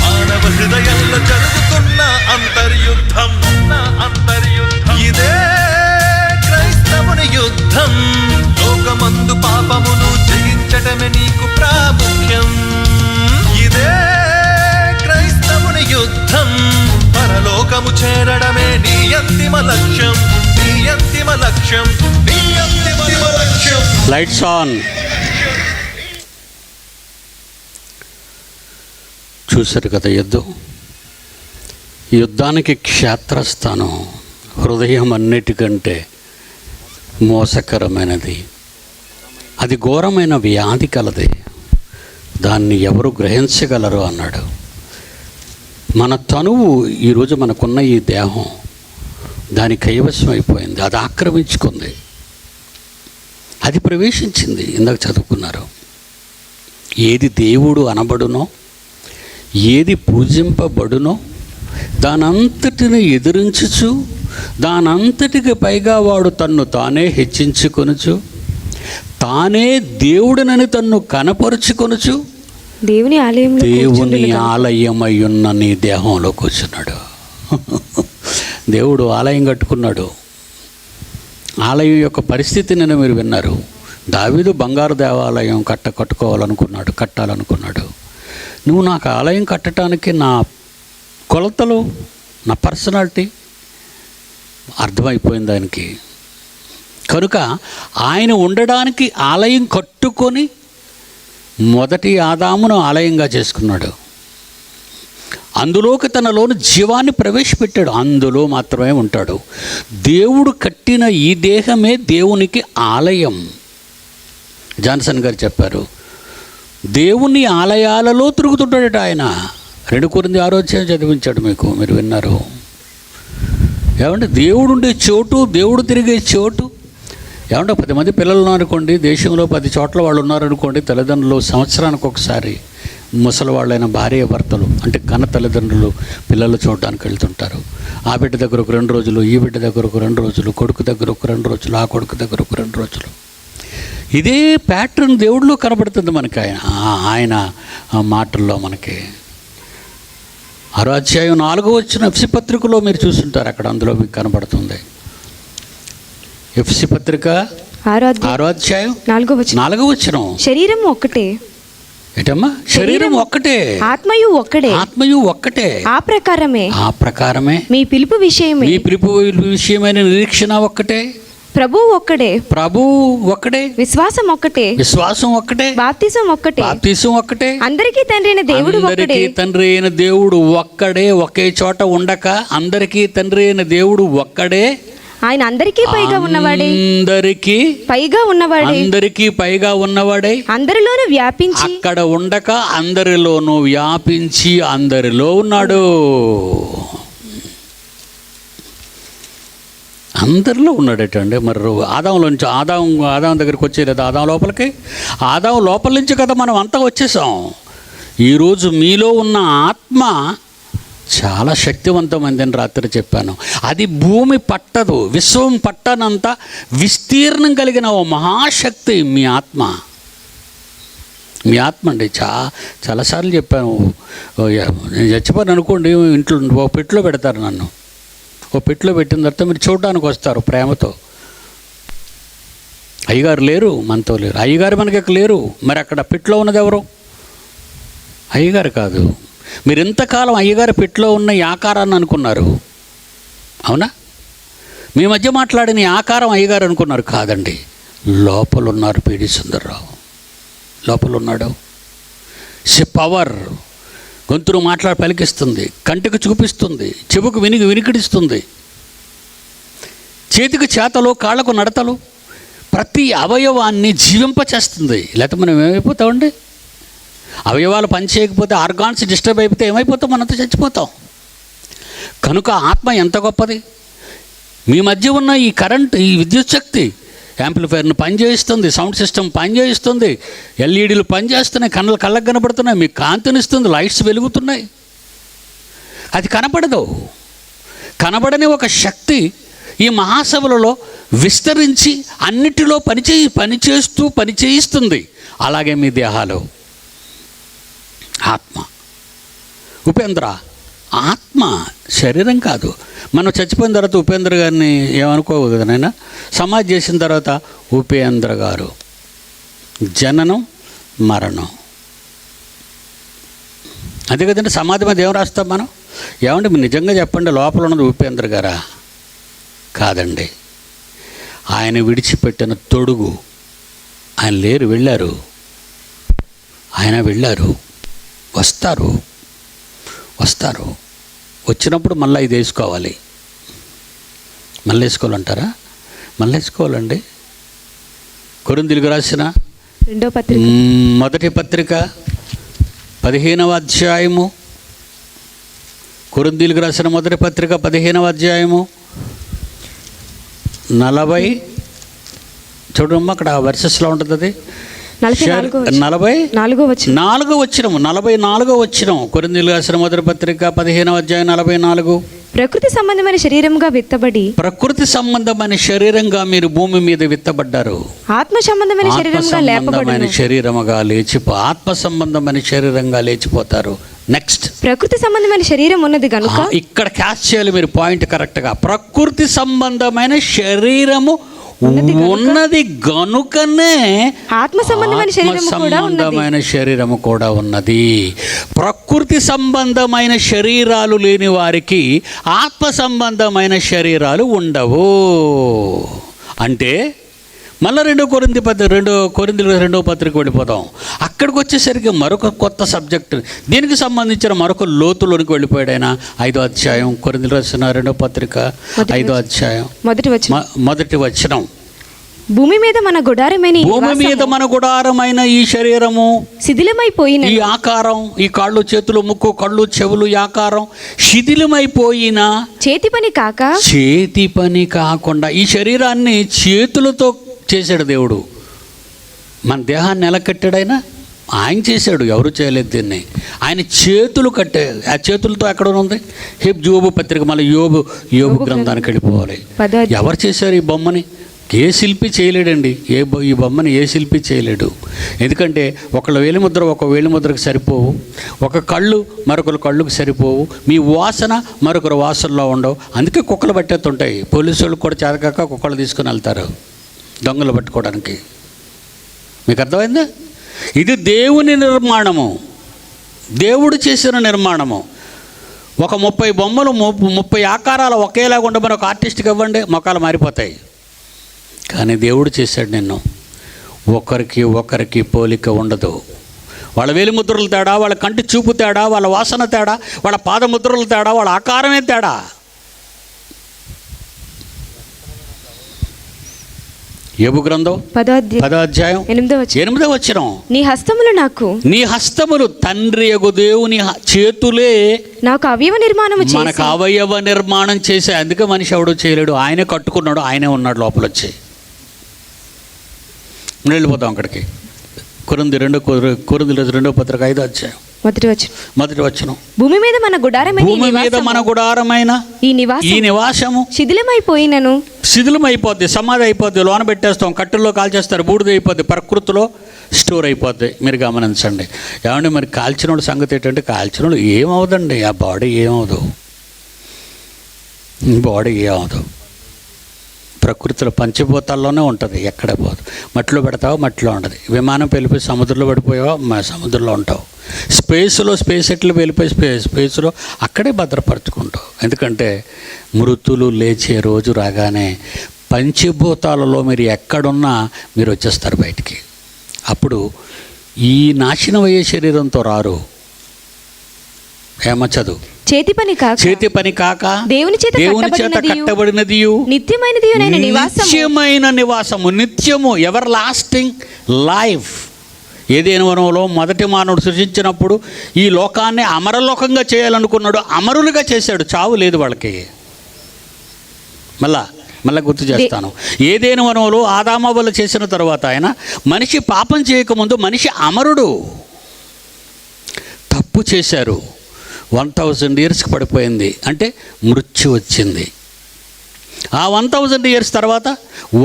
మానవ హృదయంలో జరుగుతున్న అంతర్యుద్ధం, అంతర్యుద్ధం. ఇదే క్రైస్తవుని యుద్ధం. లోకమందు పాపమును జయించటమే నీకు ప్రాముఖ్యం. ఇదే క్రైస్తవుని యుద్ధం. పరలోకము చేరడమే నీ అంతిమ లక్ష్యం, నీ అంతిమ లక్ష్యం, నీ అంతిమ లక్ష్యం. Lights on. చూశారు కదా యుద్ధం. యుద్ధానికి క్షేత్రస్థానం హృదయం అన్నిటికంటే మోసకరమైనది. అది ఘోరమైన వ్యాధి కలది, దాన్ని ఎవరు గ్రహించగలరు అన్నాడు. మన తనువు ఈరోజు మనకున్న ఈ దేహం దాని కైవశం అయిపోయింది, అది ఆక్రమించుకుంది, అది ప్రవేశించింది. ఇందాక చదువుకున్నారు. ఏది దేవుడు అనబడునో, ఏది పూజింపబడునో దానంతటిని ఎదిరించుచు, దానంతటికి పైగా వాడు తన్ను తానే హెచ్చించుకొనుచు, తానే దేవుడనని తన్ను కనపరుచుకొనుచు, దేవుని ఆలయంలో దేవుని ఆలయమై ఉన్న నీ దేహంలో కూర్చున్నాడు. దేవుడు ఆలయం కట్టుకున్నాడు. ఆలయం యొక్క పరిస్థితిని మీరు విన్నారు. దావీదు బంగారు దేవాలయం కట్టాలనుకున్నాడు. నువ్వు నాకు ఆలయం కట్టడానికి నా కొలతలు, నా పర్సనాలిటీ అర్థమైపోయింది ఆయనకి. కనుక ఆయన ఉండడానికి ఆలయం కట్టుకొని మొదటి ఆదామును ఆలయంగా చేసుకున్నాడు. అందులోకి తనలోని జీవాన్ని ప్రవేశపెట్టాడు. అందులో మాత్రమే ఉంటాడు. దేవుడు కట్టిన ఈ దేహమే దేవునికి ఆలయం. జాన్సన్ గారు చెప్పారు, దేవుని ఆలయాలలో తిరుగుతుంటాడట ఆయన. 2 కొరింథీ 6వ అధ్యాయం చదివించాడు మీకు, మీరు విన్నారు. ఏమంటే దేవుడు ఉండే చోటు, దేవుడు తిరిగే చోటు. ఏమంటే 10 మంది పిల్లలు ఉన్నారనుకోండి, దేశంలో 10 చోట్ల వాళ్ళు ఉన్నారనుకోండి, తల్లిదండ్రులు సంవత్సరానికి ఒకసారి ముసలి వాళ్ళైన భార్య భర్తలు అంటే కన్న తల్లిదండ్రులు పిల్లలు చూడడానికి వెళ్తుంటారు. ఆ బిడ్డ దగ్గర ఒక 2 రోజులు, ఈ బిడ్డ దగ్గర ఒక 2 రోజులు, కొడుకు దగ్గర ఒక 2 రోజులు, ఆ కొడుకు దగ్గర ఒక 2 రోజులు. ఇదే ప్యాటర్న్ దేవుడిలో కనబడుతుంది మనకి. ఆయన మాటల్లో మనకి 6వ అధ్యాయం 4వ వచనం ఎఫ్సి పత్రికలో మీరు చూస్తుంటారు. అక్కడ అందులో మీకు కనబడుతుంది. ఎఫ్సి పత్రిక 6వ అధ్యాయం 4వ వచనం. శరీరం ఒక్కటే. ఏటమ్మా? శరీరం ఒక్కటే, ఆత్మయు ఒక్కటే. ఆ ప్రకారమే మీ పిలుపు విషయమైన నిరీక్షణ ఒక్కటే, ప్రభువు ఒక్కడే, విశ్వాసం ఒక్కటే, బాప్తిసం ఒక్కటే, అందరికీ తండ్రి అయిన దేవుడు ఒక్కడే. ఒకే చోట ఉండక అందరికీ తండ్రి అయిన దేవుడు ఒక్కడే. ఆయన అందరికీ పైగా ఉన్నవాడే, అందరిలోనూ వ్యాపించి, అక్కడ ఉండక అందరిలోనూ వ్యాపించి అందరిలో ఉన్నాడు. అందరిలో ఉన్నాడటండి. మరి ఆదాంలోంచి ఆదాం దగ్గరికి వచ్చే కదా ఆదాం లోపలికి. ఆదాం లోపల నుంచి కదా మనం అంతా వచ్చేసాం. ఈరోజు మీలో ఉన్న ఆత్మ చాలా శక్తివంతమైందని రాత్రి చెప్పాను. అది భూమి పట్టదు, విశ్వం పట్టనంత విస్తీర్ణం కలిగిన ఓ మహాశక్తి మీ ఆత్మ. అండి. చాలాసార్లు చెప్పాను. నేను చచ్చిపోయాను అనుకోండి, ఇంట్లో ఓ పెట్టిలో పెడతారు నన్ను. ఓ పెట్టిలో పెట్టిన తర్వాత మీరు చూడడానికి వస్తారు ప్రేమతో. అయ్యగారు లేరు, మనతో లేరు. అయ్యగారు మనకి లేరు. మరి అక్కడ పెట్టిలో ఉన్నది ఎవరు? అయ్యగారు కాదు. మీరు ఎంతకాలం అయ్యగారు పెట్టిలో ఉన్న ఈ ఆకారాన్ని అనుకున్నారు, అవునా? మీ మధ్య మాట్లాడిన ఈ ఆకారం అయ్యగారు అనుకున్నారు. కాదండి, లోపల ఉన్నారు. పిడి సుందర్రావు లోపల ఉన్నాడు. పవర్ గొంతును పలికిస్తుంది, కంటికి చూపిస్తుంది, చెవుకు వినికిడిస్తుంది, చేతికి చేతలు, కాళ్ళకు నడతలు, ప్రతి అవయవాన్ని జీవింపచేస్తుంది. లేకపోతే మనం ఏమైపోతామండి? అవయవాలు పనిచేయకపోతే, ఆర్గాన్స్ డిస్టర్బ్ అయిపోతే ఏమైపోతాం? మనంతా చచ్చిపోతాం. కనుక ఆత్మ ఎంత గొప్పది. మీ మధ్య ఉన్న ఈ కరెంట్, ఈ విద్యుత్ శక్తి యాంప్లిఫైర్ను పనిచేయిస్తుంది, సౌండ్ సిస్టమ్ పనిచేయిస్తుంది, ఎల్ఈడీలు పనిచేస్తున్నాయి, కళ్ళకు కనపడుతున్నాయి, మీకు కాంతినిస్తుంది, లైట్స్ వెలుగుతున్నాయి. అది కనపడదు. కనబడని ఒక శక్తి ఈ మహాసభలలో విస్తరించి అన్నిటిలో పనిచేయిస్తుంది. అలాగే మీ దేహాలు ఆత్మ. ఉపేంద్ర ఆత్మ, శరీరం కాదు. మనం చచ్చిపోయిన తర్వాత ఉపేంద్ర గారిని ఏమనుకోవు కదా నాయన. సమాధి చేసిన తర్వాత ఉపేంద్ర గారు, జననం మరణం, అదే కదండి. సమాధి మీద ఏం రాస్తాం మనం? ఏమంటే మీరు నిజంగా చెప్పండి, లోపల ఉన్నది ఉపేంద్ర గారా? కాదండి. ఆయన విడిచిపెట్టిన తొడుగు. ఆయన లేరు, వెళ్ళారు. ఆయన వెళ్ళారు, వస్తారు. వచ్చినప్పుడు మళ్ళీ ఇది వేసుకోవాలి. మళ్ళీ వేసుకోవాలంటారా? మళ్ళీ వేసుకోవాలండి. కొరింథీయులకు రాసిన మొదటి పత్రిక 15వ అధ్యాయము. కొరింథీయులకు రాసిన మొదటి పత్రిక 15వ అధ్యాయము 40 చూడమ్మా, అక్కడ వర్సెస్లో ఉంటుంది. అది 44వ వచనం. 44వ వచనం కొరింథీయులకు రాసిన మొదటి పత్రిక 15వ అధ్యాయం 44. ప్రకృతి సంబంధమైన శరీరముగా విత్తబడి, ప్రకృతి సంబంధమైన శరీరంగా మీరు భూమి మీద విత్తబడ్డారు. ఆత్మ సంబంధమైన శరీరముగా లేపబడిన, శరీరముగా ఆత్మ సంబంధమైన శరీరంగా లేచిపోతారు. నెక్స్ట్, ప్రకృతి సంబంధమైన శరీరం ఉన్నది కనుక, ఇక్కడ క్యాచ్ చేయాలి మీరు పాయింట్ కరెక్ట్గా. ప్రకృతి సంబంధమైన శరీరము ఉన్నది గనుకనే ఆత్మ సంబంధమైన శరీరము కూడా ఉన్నది. ప్రకృతి సంబంధమైన శరీరాలు లేని వారికి ఆత్మ సంబంధమైన శరీరాలు ఉండవు. అంటే మళ్ళీ 2 కొరింథీయులకు 2వ పత్రిక వెళ్ళిపోతాం. అక్కడికి వచ్చేసరికి మరొక కొత్త సబ్జెక్టు, దీనికి సంబంధించిన మరొక లోతులోనికి వెళ్ళిపోయాడు ఆయన. 5వ అధ్యాయం కొరింథీయులకు రాసిన 2వ పత్రిక 5వ అధ్యాయం మొదటి వచనం. భూమి మీద మన గుడారమైన ఈ శరీరము శిథిలమైపోయిన, ఈ ఆకారం, ఈ కాళ్ళు చేతులు ముక్కు కళ్ళు చెవులు ఈ ఆకారం శిథిలమైపోయిన, చేతి పని కాకుండా ఈ శరీరాన్ని చేతులతో చేశాడు దేవుడు. మన దేహాన్ని ఎలా కట్టాడు ఆయన చేశాడు, ఎవరు చేయలేదు దీన్ని. ఆయన చేతులు కట్టాడు. ఆ చేతులతో ఎక్కడ ఉంది? యోబు పత్రిక, మళ్ళీ యోబు గ్రంథానికి వెళ్ళిపోవాలి. ఎవరు చేశారు ఈ బొమ్మని? ఏ శిల్పి చేయలేడండి. ఈ బొమ్మని ఏ శిల్పి చేయలేడు. ఎందుకంటే ఒకళ్ళ వేలిముద్ర ఒక వేలిముద్రకు సరిపోవు, ఒక కళ్ళు మరొకరు కళ్ళుకు సరిపోవు, మీ వాసన మరొకరు వాసనలో ఉండవు. అందుకే కుక్కలు పట్టేస్తుంటాయి. పోలీసు వాళ్ళు కూడా చేతకాక కుక్కలు తీసుకుని వెళ్తారు దొంగలు పట్టుకోవడానికి. మీకు అర్థమైందా? ఇది దేవుని నిర్మాణము, దేవుడు చేసిన నిర్మాణము. ఒక 30 బొమ్మలు 30 ఆకారాలు ఒకేలాగా ఉండమని ఒక ఆర్టిస్ట్కి ఇవ్వండి, మొక్కలు మారిపోతాయి. కానీ దేవుడు చేశాడు నిన్ను. ఒకరికి పోలిక ఉండదు. వాళ్ళ వేలిముద్రలు తేడా, వాళ్ళ కంటి చూపు తేడా, వాళ్ళ వాసన తేడా, వాళ్ళ పాదముద్రలు తేడా, వాళ్ళ ఆకారమే తేడా. యోబు గ్రంథం 10వ అధ్యాయం 8వ వచనం. నీ హస్తములు తండ్రి యగు దేవుని చేతులే నాకు అవయవ నిర్మాణం చేశాయి. మనకు అవయవ నిర్మాణం చేశాయి. అందుకే మనిషి ఎవడో చేయలేడు. ఆయనే కట్టుకున్నాడు, ఆయనే ఉన్నాడు లోపల వచ్చి. వెళ్ళిపోతాం అక్కడికి. కొరింథీయులకు 2వ పత్రిక 5వ అధ్యాయం మొదటి వచనం. భూమి మీద మన గుడారమైన ఈ నివాసము శిథిలమైపోద్ది, సమాధి అయిపోద్ది, లోన పెట్టేస్తాం, కట్టెల్లో కాల్చేస్తారు, బూడిద అయిపోద్ది, ప్రకృతిలో స్టోర్ అయిపోద్ది. మీరు గమనించండి. ఏమంటే మరి కాల్చిన సంగతి ఏంటంటే, కాల్చిన ఏమవుదండి, ఆ బాడీ ఏమవుదు, ప్రకృతిలో పంచభూతాల్లోనే ఉంటుంది, ఎక్కడ పోదు. మట్టిలో పెడతావు, మట్టిలో ఉంటుంది. విమానం వెళ్ళిపోయి సముద్రంలో పడిపోయావా, సముద్రంలో ఉంటావు. స్పేస్ ఎట్లు వెళ్ళిపోయి స్పేస్లో అక్కడే భద్రపరచుకుంటావు. ఎందుకంటే మృతులు లేచే రోజు రాగానే పంచభూతాలలో మీరు ఎక్కడున్నా మీరు వచ్చేస్తారు బయటికి. అప్పుడు ఈ నాశనం అయ్యే శరీరంతో రారు. చదువు. చేతి పని కాక దేవుని చేత కట్టబడినది నిత్యమైన నివాసము, నిత్యము, ఎవర్ లాస్టింగ్ లైఫ్. ఏదైనా వనంలో మొదటి మానవుడు సృష్టించినప్పుడు ఈ లోకాన్ని అమరలోకంగా చేయాలనుకున్నాడు, అమరులుగా చేశాడు. చావు లేదు వాళ్ళకి. మళ్ళా గుర్తు చేస్తాను. ఏదైనా వనంలో ఆదామవ్వలు చేసిన తర్వాత ఆయన మనిషి పాపం చేయకముందు మనిషి అమరుడు. తప్పు చేశారు, 1000 ఇయర్స్కి పడిపోయింది, అంటే మృత్యు వచ్చింది. ఆ 1000 ఇయర్స్ తర్వాత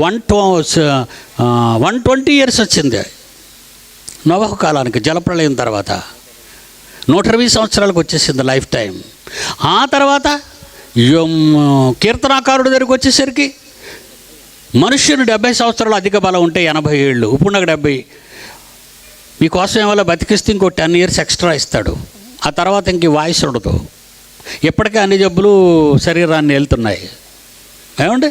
120 ఇయర్స్ వచ్చింది నోవహు కాలానికి. జలప్రళయం తర్వాత 120 సంవత్సరాలకు వచ్చేసింది లైఫ్ టైం. ఆ తర్వాత కీర్తనాకారుడి దగ్గరికి వచ్చేసరికి మనుష్యుని 70 సంవత్సరాలు అధిక బలం ఉంటే 80 ఏళ్ళు. ఇప్పుడు నాకు 70. మీకోసం ఏమో బతికిస్తే ఇంకో 10 ఇయర్స్ ఎక్స్ట్రా ఇస్తాడు. ఆ తర్వాత ఇంక వాయిస్ ఉండదు. ఇప్పటికే అన్ని జబ్బులు శరీరాన్ని వెళ్తున్నాయి. ఏమండి,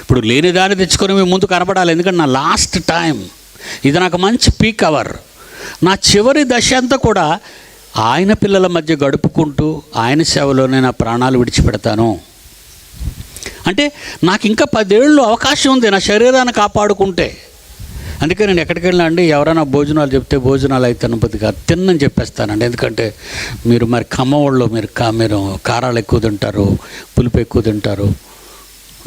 ఇప్పుడు లేని దాన్ని తెచ్చుకొని మీ ముందు కనపడాలి. ఎందుకంటే నా లాస్ట్ టైం, ఇది నాకు మంచి పీక్ అవర్. నా చివరి దశ అంతా కూడా ఆయన పిల్లల మధ్య గడుపుకుంటూ ఆయన సేవలోనే నా ప్రాణాలు విడిచిపెడతాను. అంటే నాకు ఇంకా 10 ఏళ్ళు అవకాశం ఉంది నా శరీరాన్ని కాపాడుకుంటే. అందుకే నేను ఎక్కడికి వెళ్ళినా అండి, ఎవరైనా భోజనాలు చెప్తే భోజనాలు అయితే తినపతిగా తిన్నని చెప్పేస్తానండి. ఎందుకంటే మీరు మరి ఖమ్మవాళ్ళు మీరు కారాలు ఎక్కువ తింటారు, పులుపు ఎక్కువ తింటారు,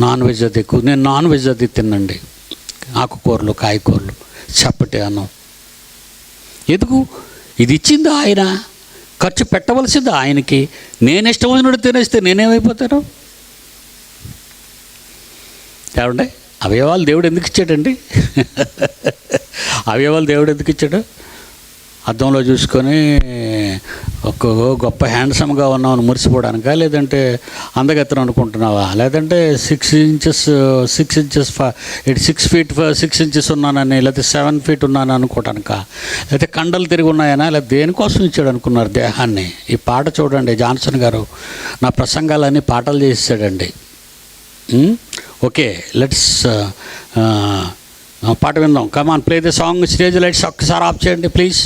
నాన్ వెజ్ అది ఎక్కువ. నేను నాన్ వెజ్ అది తినండి, ఆకుకూరలు, కాయకూరలు, చప్పటి అన్నం, ఎందుకు? ఇది ఇచ్చింది ఆయన, ఖర్చు పెట్టవలసింది ఆయనకి. నేను ఇష్టం వచ్చినట్టు తినేస్తే నేనేమైపోతాను? ఏమంటే అవయవాలు దేవుడు ఎందుకు ఇచ్చాడండి? అవయవాలు దేవుడు ఎందుకు ఇచ్చాడు? అద్దంలో చూసుకొని ఒక గొప్ప హ్యాండ్సమ్గా ఉన్నామని మురిసిపోవడానికా, లేదంటే అందగెత్తను అనుకుంటున్నావా, లేదంటే 6 ఇంచెస్ 6 feet 6 inches ఉన్నానని, లేకపోతే 7 feet ఉన్నాను అనుకోవటానికా, లేకపోతే కండలు తిరిగి ఉన్నాయనా, లేదా దేనికోసం ఇచ్చాడు అనుకున్నారు దేహాన్ని? ఈ పాట చూడండి, జాన్సన్ గారు నా ప్రసంగాలన్నీ పాటలు చేసాడండి. ఓకే, లెట్స్ పాట విందాం. Come on, play the song. Stage lights ఒక్కసారి ఆఫ్ చేయండి ప్లీజ్.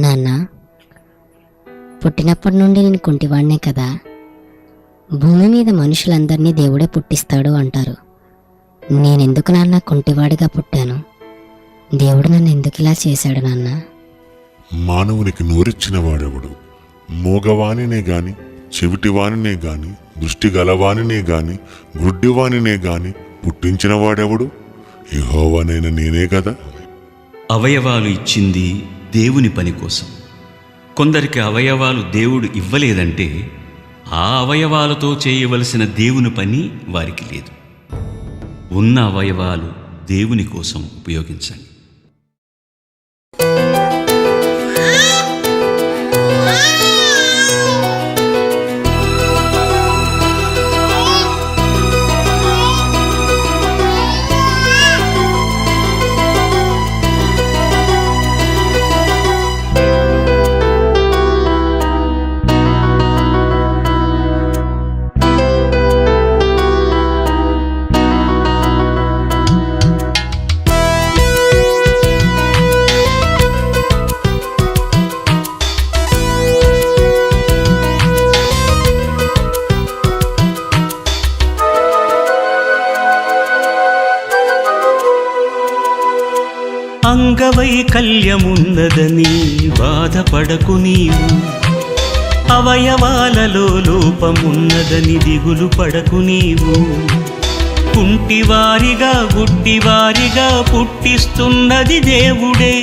నాన్న, పుట్టినప్పటి నుండి నేను కుంటివాడినే కదా. భూమి మీద మనుషులందరినీ దేవుడే పుట్టిస్తాడు అంటారు. నేనెందుకు నాన్న కుంటివాడిగా పుట్టాను? దేవుడు నన్ను ఎందుకు ఇలా చేశాడు నాన్న? మానవునికి నోరిచ్చిన వాడెవడు? మూగవానినే గాని, చెవిటివానినే గాని, దృష్టి గలవానినే గాని, గుడ్డివానినే గాని పుట్టించిన వాడెవడు? యెహోవానైన నేనే కదా. అవయవాలు ఇచ్చింది దేవుని పని కోసం. కొందరికి అవయవాలు దేవుడు ఇవ్వలేదంటే ఆ అవయవాలతో చేయవలసిన దేవుని పని వారికి లేదు. ఉన్న అవయవాలు దేవుని కోసం ఉపయోగించండి. అంగవైకల్యమున్నదని బాధపడకు నీవు, అవయవాలలో లోపమున్నదని దిగులు పడకు నీవు. కుంటివారిగా గుడ్డివారిగా పుట్టిస్తున్నది దేవుడే,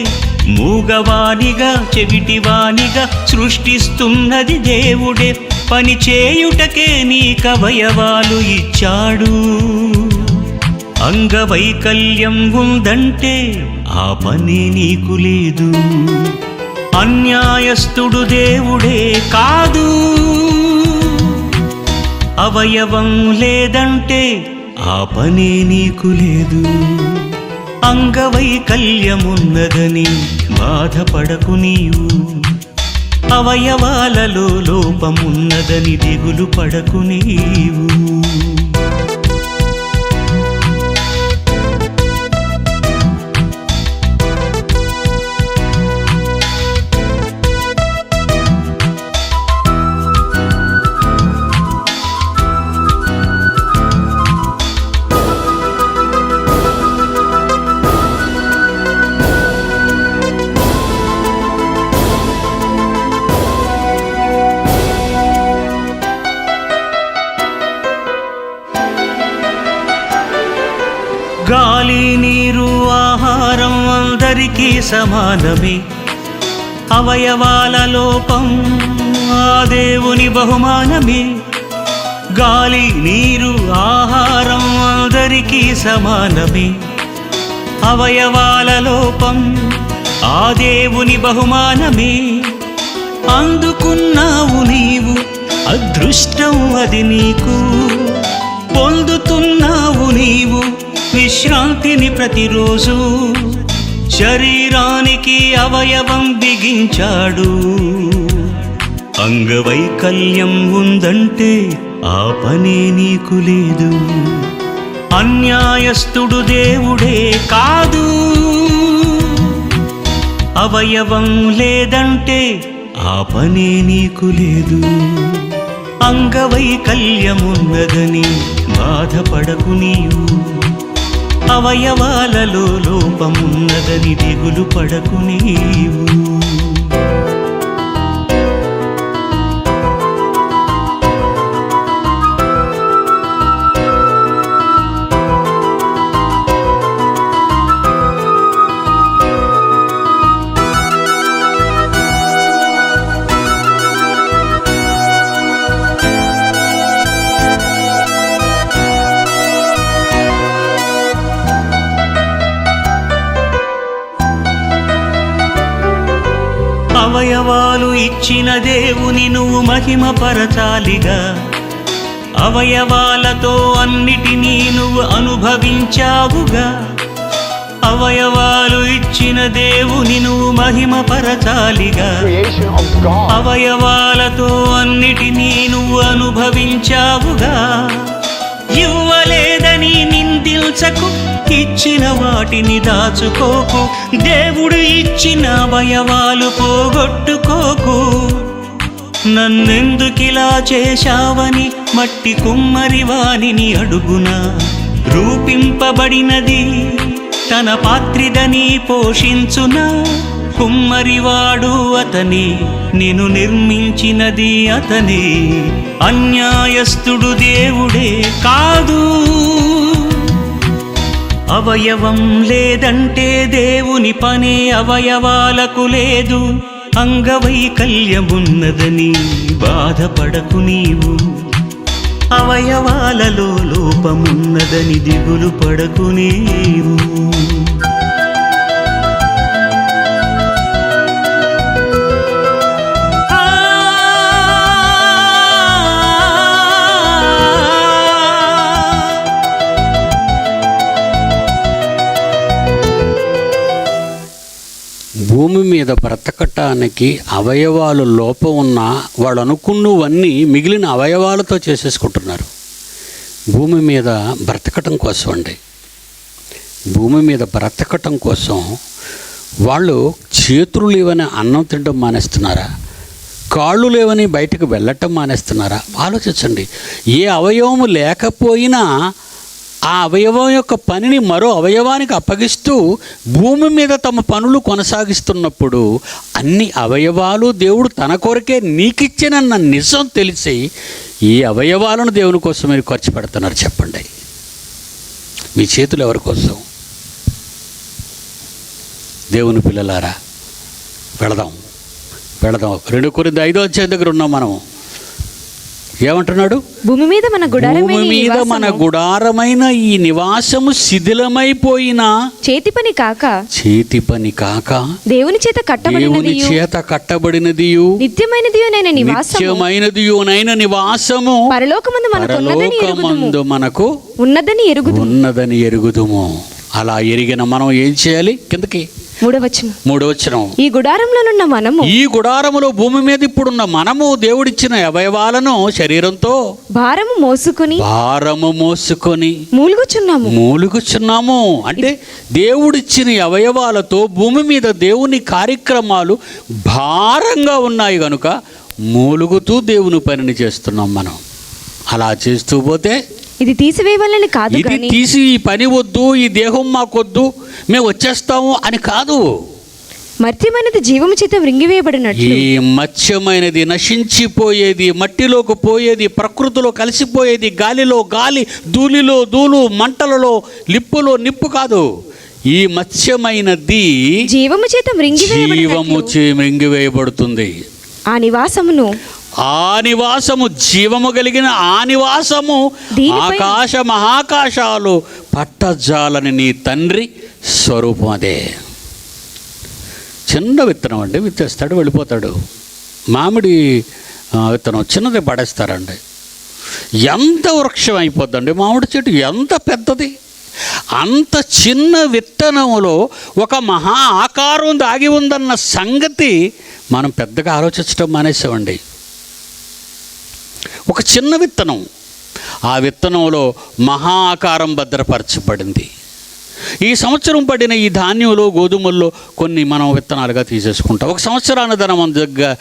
మూగవానిగా చెవిటివానిగా సృష్టిస్తున్నది దేవుడే. పని చేయుటకే నీకవయవాలు ఇచ్చాడు. అంగవైకల్యం ఉందంటే ఆ పని నీకు లేదు. అన్యాయస్తుడు దేవుడే కాదు. అవయవం లేదంటే ఆ పని నీకు లేదు. అంగవైకల్యమున్నదని బాధపడకు నీవు, అవయవాలలో లోపమున్నదని దిగులు పడకు నీవు. గాలి నీరు ఆహారం అందరికీ సమానమే. అవయవాల లోపం ఆ దేవుని బహుమానమే. గాలి నీరు ఆహారం అందరికీ సమానమే. అవయవాల లోపం ఆ దేవుని బహుమానమే. అందుకున్నావు నీవు, అదృష్టం అది నీకు. పొందుతున్నావు నీవు విశ్రాంతిని ప్రతిరోజు. శరీరానికి అవయవం బిగించాడు. అంగవైకల్యం ఉందంటే ఆ పని నీకు లేదు. అన్యాయస్తుడు దేవుడే కాదు. అవయవం లేదంటే ఆ పని నీకు లేదు. అంగవైకల్యమున్నదని బాధపడకు నీవు, అవయవాలలో లోపమున్నదని దిగులు పడకు నీవు. అవయవాలు ఇచ్చిన దేవుని నువ్వు మహిమపరచాలిగా. అవయవాలతో అన్నిటినీ నువ్వు అనుభవించావుగా. అవయవాలు ఇచ్చిన దేవుని నువ్వు మహిమపరచాలిగా. అవయవాలతో అన్నిటినీ నువ్వు అనుభవించావుగా. ఇవ్వలేదని నిందించకు, ఇచ్చిన వాటిని దాచుకోకు. దేవుడు ఇచ్చిన అవయవాలు పోగొట్టుకోకు. నన్నెందుకిలా చేశావని మట్టి కుమ్మరి వానిని అడుగునా. రూపింపబడినది తన పాత్రిదని పోషించునా. కుమ్మరివాడు అతని, నిన్ను నిర్మించినది అతని. అన్యాయస్తుడు దేవుడే కాదు. అవయవం లేదంటే దేవుని పనే అవయవాలకు లేదు. అంగవైకల్యమున్నదని బాధపడకు నీవు. అవయవాలలో లోపమున్నదని దిగులు పడకు నీవు. భూమి మీద బ్రతకటానికి అవయవాలు లోపం ఉన్న వాళ్ళు అనుకున్నవన్నీ మిగిలిన అవయవాలతో చేసేసుకుంటున్నారు. భూమి మీద బ్రతకటం కోసం అండి, భూమి మీద బ్రతకటం కోసం వాళ్ళు చేతులు లేవని అన్నం తినడం మానేస్తున్నారా? కాళ్ళు లేవని బయటకు వెళ్ళటం మానేస్తున్నారా? ఆలోచించండి. ఏ అవయవము లేకపోయినా ఆ అవయవం యొక్క పనిని మరో అవయవానికి అప్పగిస్తూ భూమి మీద తమ పనులు కొనసాగిస్తున్నప్పుడు అన్ని అవయవాలు దేవుడు తన కొరకే నీకిచ్చినన్న నిజం తెలిసి ఈ అవయవాలను దేవుని కోసం మీరు ఖర్చు పెడుతున్నారు చెప్పండి. మీ చేతులు ఎవరి కోసం? దేవుని పిల్లలారా, వెళదాం 2 కొరింథీ 5వ అధ్యాయం దగ్గర ఉన్నాం మనం. ఏమంటున్నాడు? భూమి మీద మన గుడారమైన ఈ నివాసము శిథిలమైపోయిన చేతి పని కాక దేవుని చేత కట్టబడినదియు నిత్యమైనదియునైన నివాసము పరలోకమందు మనకు ఉన్నదని ఎరుగుదుము. అలా ఎరిగిన మనం ఏం చేయాలి? కిందకి 3వ వచనం. ఈ గుడారములో భూమి మీద ఇప్పుడున్న మనము దేవుడిచ్చిన అవయవాలను శరీరంతో భారము మోసుకొని మూలుగుచున్నాము. అంటే దేవుడిచ్చిన అవయవాలతో భూమి మీద దేవుని కార్యక్రమాలు భారంగా ఉన్నాయి కనుక మూలుగుతూ దేవుని పనిని చేస్తున్నాం మనం. అలా చేస్తూ పోతే ఇది తీసివేయాలని కాదు, ఇది తీసి ఈ పని వద్దు, ఈ దేహం మాకొద్దు, మేము వచ్చేస్తాము అని కాదు. మత్స్యమైనది జీవము చేత మృంగివేయబడినట్లు ఈ మత్స్యమైనది నశించిపోయేది, మట్టిలోకి పోయేది, ప్రకృతిలో కలిసిపోయేది, గాలిలో గాలి, ధూళిలో ధూళు, మంటలలో నిప్పులో నిప్పు కాదు. ఈ మత్స్యమైనది జీవము చేత మృంగివేయబడుతుంది. ఆ నివాసము జీవము కలిగిన ఆ నివాసము ఆకాశ మహాకాశాలు పట్టజాలని నీ తండ్రి స్వరూపం. అదే చిన్న విత్తనం అండి, విత్తేస్తాడు వెళ్ళిపోతాడు. మామిడి విత్తనం చిన్నది పడేస్తారండి, ఎంత వృక్షం అయిపోద్దండి మామిడి చెట్టు, ఎంత పెద్దది. అంత చిన్న విత్తనములో ఒక మహా ఆకారం దాగి ఉందన్న సంగతి మనం పెద్దగా ఆలోచించడం మానేసామండి. ఒక చిన్న విత్తనం, ఆ విత్తనంలో మహా ఆకారం భద్రపరచబడింది. ఈ సంవత్సరం పడిన ఈ ధాన్యంలో, గోధుమల్లో కొన్ని మనం విత్తనాలుగా తీసేసుకుంటాం. ఒక సంవత్సరాన్ని దాన్ని మన దగ్గర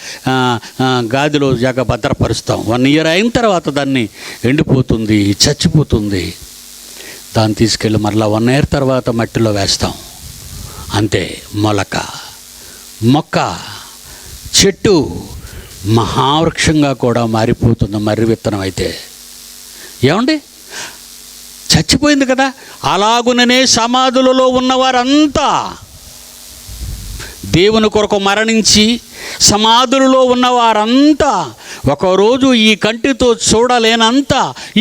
గాదిలో జాగా భద్రపరుస్తాం. 1 ఇయర్ అయిన తర్వాత దాన్ని ఎండిపోతుంది, చచ్చిపోతుంది. దాన్ని తీసుకెళ్ళి మరలా 1 ఇయర్ తర్వాత మట్టిలో వేస్తాం. అంతే, మొక్క, చెట్టు మహావృక్షంగా కూడా మారిపోతుంది మర్రి విత్తనం అయితే. ఏమండి, చచ్చిపోయింది కదా. అలాగుననే సమాధులలో ఉన్నవారంతా దేవుని కొరకు మరణించి సమాధులలో ఉన్న వారంతా ఒకరోజు ఈ కంటితో చూడలేనంత,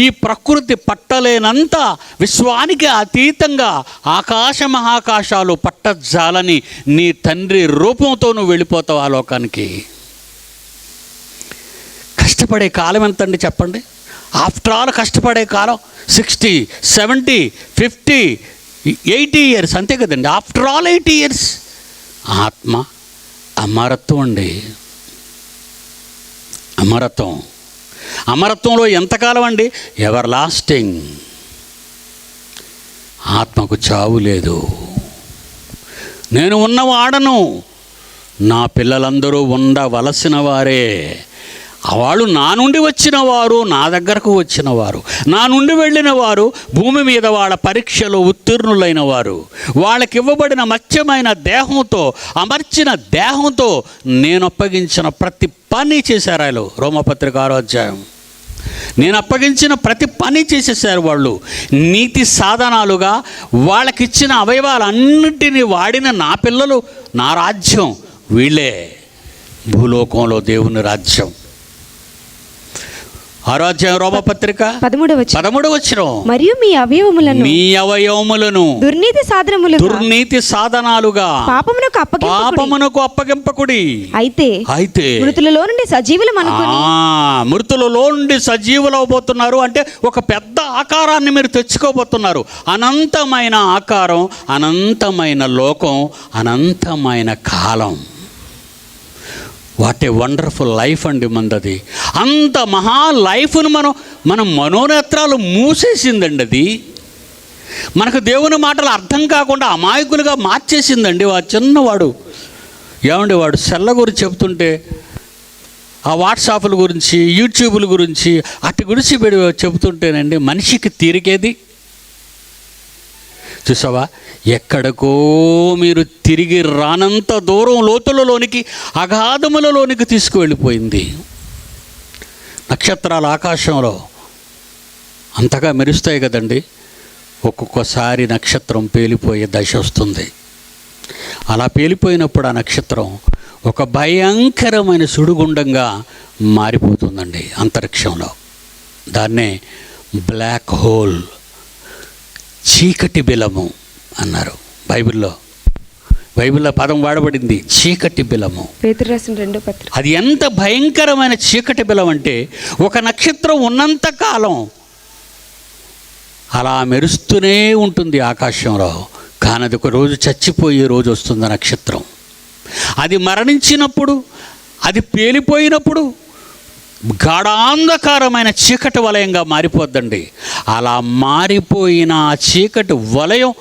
ఈ ప్రకృతి పట్టలేనంత, విశ్వానికి అతీతంగా ఆకాశ మహాకాశాలు పట్టజాలని నీ తండ్రి రూపంతో నువ్వు వెళ్ళిపోతావు ఆ లోకానికి. కష్టపడే కాలం ఎంతండి చెప్పండి? ఆఫ్టర్ ఆల్ కష్టపడే కాలం 60, 70, 50, 80 ఇయర్స్ అంతే కదండి. After all 80 years. ఆత్మ అమరత్వం అండి, అమరత్వం. అమరత్వంలో ఎంతకాలం అండి? Ever lasting. ఆత్మకు చావు లేదు. నేను ఉన్నవాడను, నా పిల్లలందరూ ఉండవలసిన వారే. వాళ్ళు నా నుండి వచ్చిన వారు, నా దగ్గరకు వచ్చిన వారు, నా నుండి వెళ్ళిన వారు, భూమి మీద వాళ్ళ పరీక్షలో ఉత్తీర్ణులైన వారు, వాళ్ళకి ఇవ్వబడిన మత్స్యమైన దేహంతో, అమర్చిన దేహంతో నేను అప్పగించిన ప్రతి పని చేశారు వాళ్ళు. రోమపత్రిక 6వ అధ్యాయం. నేను అప్పగించిన ప్రతి పని చేసేసారు వాళ్ళు. నీతి సాధనాలుగా వాళ్ళకిచ్చిన అవయవాలన్నిటినీ వాడిన నా పిల్లలు, నా రాజ్యం వీళ్ళే. భూలోకంలో దేవుని రాజ్యం. 6వ అధ్యాయం రోమపత్రిక 13వ వచనం. మరియు మీ అవయవములను దుర్నీతి సాధనాలుగా పాపమునకు అప్పగింపకుడి. అయితే మృతులలో నుండి సజీవులు అవబోతున్నారు. అంటే ఒక పెద్ద ఆకారాన్ని మీరు తెచ్చుకోబోతున్నారు. అనంతమైన ఆకారం, అనంతమైన లోకం, అనంతమైన కాలం. వాట్ ఏ వండర్ఫుల్ లైఫ్ అండి మనది. అంత మహా లైఫ్ను మన మనోనేత్రాలు మూసేసిందండి. అది మనకు దేవుని మాటలు అర్థం కాకుండా అమాయకులుగా మార్చేసిందండి. ఆ చిన్నవాడు ఏమండి, వాడు సెల్ల గురించి చెప్తుంటే, ఆ వాట్సాప్ల గురించి, యూట్యూబ్ల గురించి, అటు గురించి చెబుతుంటేనండి మనిషికి తీరికేది. చూసావా, ఎక్కడికో మీరు తిరిగి రానంత దూరం లోతులలోనికి, అగాధములలోనికి తీసుకువెళ్ళిపోయింది. నక్షత్రాలు ఆకాశంలో అంతగా మెరుస్తాయి కదండి. ఒక్కొక్కసారి నక్షత్రం పేలిపోయే దశ వస్తుంది. అలా పేలిపోయినప్పుడు ఆ నక్షత్రం ఒక భయంకరమైన సుడిగుండంగా మారిపోతుందండి అంతరిక్షంలో. దాన్నే బ్లాక్ హోల్, చీకటి బిలము అన్నారు. బైబిల్లో పదం వాడబడింది, చీకటి బిలము. పేతురు రాసిన 2వ పత్రిక. అది ఎంత భయంకరమైన చీకటి బిలం అంటే, ఒక నక్షత్రం ఉన్నంత కాలం అలా మెరుస్తూనే ఉంటుంది ఆకాశంలో. కానీ అది ఒక రోజు చచ్చిపోయే రోజు వస్తుంది నక్షత్రం. అది మరణించినప్పుడు, అది పేలిపోయినప్పుడు గాఢాంధకారమైన చీకటి వలయంగా మారిపోద్దండి. అలా మారిపోయిన ఆ చీకటి వలయం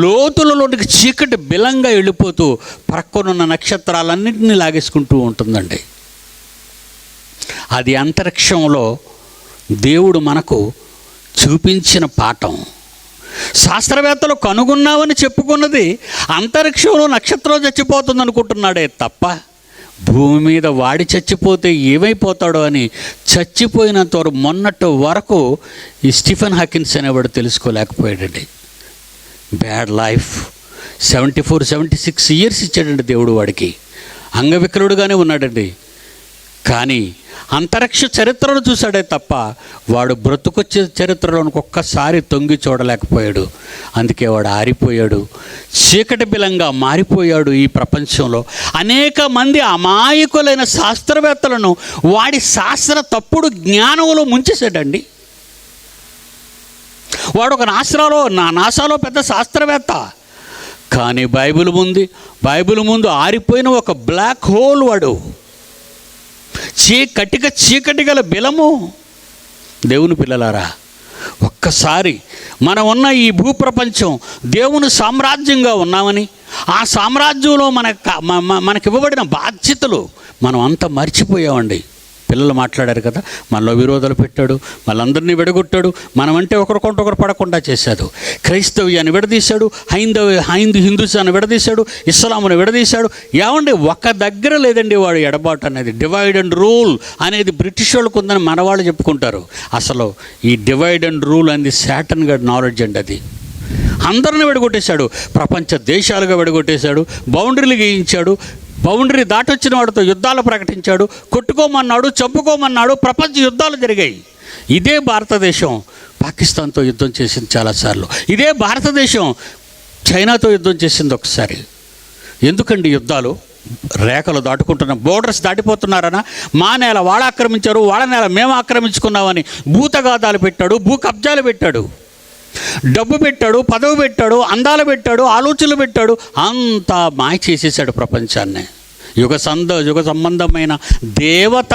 లోతులలోనికి చీకటి బిలంగా వెళ్ళిపోతూ ప్రక్కనున్న నక్షత్రాలన్నింటినీ లాగేసుకుంటూ ఉంటుందండి. అది అంతరిక్షంలో దేవుడు మనకు చూపించిన పాఠం. శాస్త్రవేత్తలు కనుగొన్నామని చెప్పుకున్నది అంతరిక్షంలో నక్షత్రం చచ్చిపోతుంది అనుకుంటున్నాడే తప్ప, భూమి మీద వాడి చచ్చిపోతే ఏమైపోతాడో అని చచ్చిపోయినంత వరకు మొన్నటి వరకు ఈ స్టీఫెన్ హాకిన్స్ అనేవాడు తెలుసుకోలేకపోయాడండి. Bad life. 74, 76 ఇయర్స్ ఇచ్చాడండి దేవుడు వాడికి. అంగవికలుడుగానే ఉన్నాడండి. కానీ అంతరిక్ష చరిత్రను చూశాడే తప్ప వాడు బ్రతుకొచ్చే చరిత్రలోనికి ఒక్కసారి తొంగి చూడలేకపోయాడు. అందుకే వాడు ఆరిపోయాడు, చీకటి బిలంగా మారిపోయాడు. ఈ ప్రపంచంలో అనేక మంది అమాయకులైన శాస్త్రవేత్తలను వాడి శాస్త్ర తప్పుడు జ్ఞానంలో ముంచేశాడండి. వాడు ఒక నాసాలో పెద్ద శాస్త్రవేత్త. కానీ బైబిల్ ముందు ఆరిపోయిన ఒక బ్లాక్ హోల్ వాడు. చీకటి గల బిలము. దేవుని పిల్లలారా, ఒక్కసారి మనం ఉన్న ఈ భూప్రపంచం దేవుని సామ్రాజ్యంగా ఉన్నామని, ఆ సామ్రాజ్యంలో మనకివ్వబడిన బాధ్యతలు మనం అంతా మర్చిపోయామండి. పిల్లలు మాట్లాడారు కదా, మనలో విరోధాలు పెట్టాడు, వాళ్ళందరినీ విడగొట్టాడు, మనమంటే ఒకరికొంటొకరు పడకుండా చేశాడు. క్రైస్తవ్యాన్ని విడదీశాడు, హిందూసాన్ని విడదీశాడు, ఇస్లామును విడదీశాడు. ఏమండి, ఒక దగ్గర లేదండి వాడు ఎడబాటు అనేది. డివైడ్ అండ్ రూల్ అనేది బ్రిటిష్ వాళ్ళకు ఉందని మనవాళ్ళు చెప్పుకుంటారు. అసలు ఈ డివైడ్ అండ్ రూల్ అనేది శాటన్ గారి నాలెడ్జ్ అండి. అది అందరిని విడగొట్టేశాడు, ప్రపంచ దేశాలుగా విడగొట్టేశాడు, బౌండరీలు గీయించాడు, బౌండరీ దాటొచ్చిన వాడితో యుద్ధాలు ప్రకటించాడు, కొట్టుకోమన్నాడు, చంపుకోమన్నాడు, ప్రపంచ యుద్ధాలు జరిగాయి. ఇదే భారతదేశం పాకిస్తాన్తో యుద్ధం చేసింది చాలాసార్లు. ఇదే భారతదేశం చైనాతో యుద్ధం చేసింది ఒకసారి. ఎందుకండి యుద్ధాలు? రేఖలు దాటుకుంటున్నాం, బోర్డర్స్ దాటిపోతున్నారనా? మా నేల వాళ్ళు ఆక్రమించారు, వాళ్ళ నేల మేము ఆక్రమించుకున్నామని భూతగాదాలు పెట్టాడు, భూ కబ్జాలు పెట్టాడు, డబ్బు పెట్టాడు, పదవి పెట్టాడు, అందాలు పెట్టాడు, ఆలోచనలు పెట్టాడు, అంతా మాయ చేసేసాడు ప్రపంచాన్ని. యుగ సంబంధమైన దేవత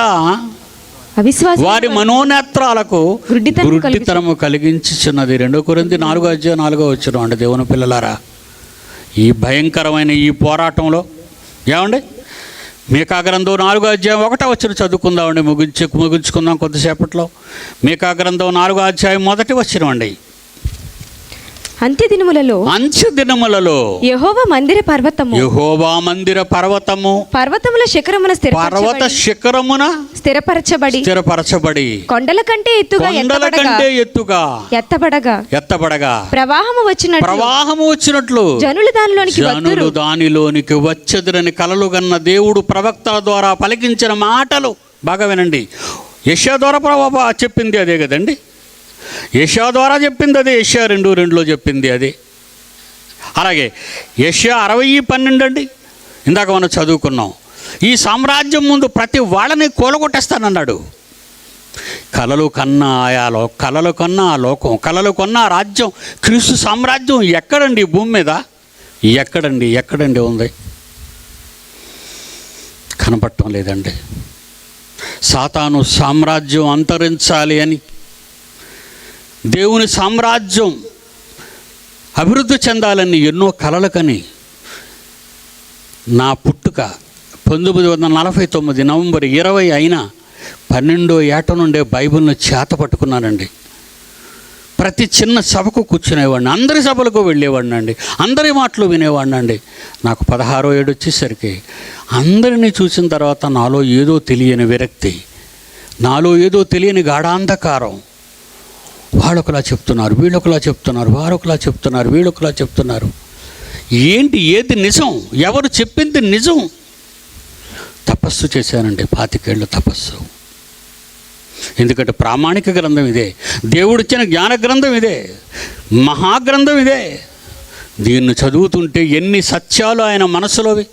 వారి మనోనేత్రాలకు గుడ్డితనము కలిగించుచున్నది. 2 కొరింథీ 4:4 అంటే దేవుని పిల్లలారా, ఈ భయంకరమైన ఈ పోరాటంలో ఏమండి, మీకా గ్రంథం 4:1 చదువుకుందామండి, ముగించుకుందాం కొద్దిసేపట్లో. మీకా గ్రంథం 4:1 అండి. అంత్య దినములలో యెహోవా మందిర పర్వతము పర్వతముల శిఖరమున స్థిరపరచబడి కొండల కంటే ఎత్తుగా ఎత్తబడగా ప్రవాహము వచ్చినట్లు జనులు దానిలోనికి వచ్చెదరని కలలు గన్న దేవుడు ప్రవక్తల ద్వారా పలికించిన మాటలు బాగా వినండి. యెషయా ద్వారా చెప్పింది అదే కదండి. యెషయా ద్వారా చెప్పింది అదే, యెషయా 2:2 చెప్పింది అదే. అలాగే యెషయా 60:12 అండి, ఇందాక మనం చదువుకున్నాం. ఈ సామ్రాజ్యం ముందు ప్రతి వాళ్ళని కూలగొట్టేస్తానన్నాడు. కలలు కన్నా ఆ లోకం, కలలు కన్నా రాజ్యం, క్రీస్తు సామ్రాజ్యం ఎక్కడండి భూమి మీద? ఎక్కడండి ఉంది? కనపడటం లేదండి. సాతాను సామ్రాజ్యం అంతరించాలి అని, దేవుని సామ్రాజ్యం అభివృద్ధి చెందాలని ఎన్నో కలలు కని నా పుట్టుక 1949 నవంబర్ 20 అయినా 12వ ఏట నుండే బైబిల్ను చేత పట్టుకున్నానండి. ప్రతి చిన్న సభకు కూర్చునేవాడిని, అందరి సభలకు వెళ్ళేవాడిని అండి, అందరి మాటలు వినేవాడిని అండి. నాకు 16వ ఏడు వచ్చేసరికి అందరినీ చూసిన తర్వాత నాలో ఏదో తెలియని విరక్తి, నాలో ఏదో తెలియని గాఢాంధకారం. వాళ్ళొకలా చెప్తున్నారు, వీళ్ళొకలా చెప్తున్నారు, వారొకలా చెప్తున్నారు, వీళ్ళొకలా చెప్తున్నారు. ఏంటి, ఏది నిజం? ఎవరు చెప్పింది నిజం? తపస్సు చేశానండి, 25 ఏళ్ళు తపస్సు. ఎందుకంటే ప్రామాణిక గ్రంథం ఇదే, దేవుడిచ్చిన జ్ఞాన గ్రంథం ఇదే, మహాగ్రంథం ఇదే. దీన్ని చదువుతుంటే ఎన్ని సత్యాలు ఆయన మనసులోవి,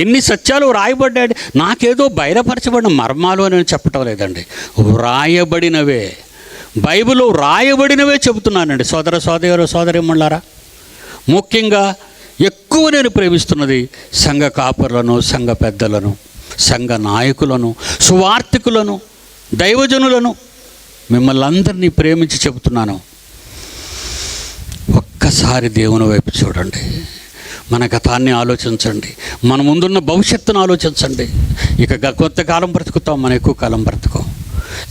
ఎన్ని సత్యాలు రాయబడ్డాడు. నాకేదో బయలుపరచబడిన మర్మాలు అని చెప్పటం లేదండి, వ్రాయబడినవే, బైబిల్లో రాయబడినవే చెబుతున్నానండి. సోదరిమణులారా, ముఖ్యంగా ఎక్కువ నేను ప్రేమిస్తున్నది సంఘ కాపరులను, సంఘ పెద్దలను, సంఘ నాయకులను, సువార్థికులను, దైవజనులను, మిమ్మల్ని అందరినీ ప్రేమించి చెబుతున్నాను. ఒక్కసారి దేవుని వైపు చూడండి, మన గతాన్ని ఆలోచించండి, మన ముందున్న భవిష్యత్తును ఆలోచించండి. ఇక కొంతకాలం బ్రతుకుతాం, మనం ఎక్కువ కాలం బ్రతుకోం.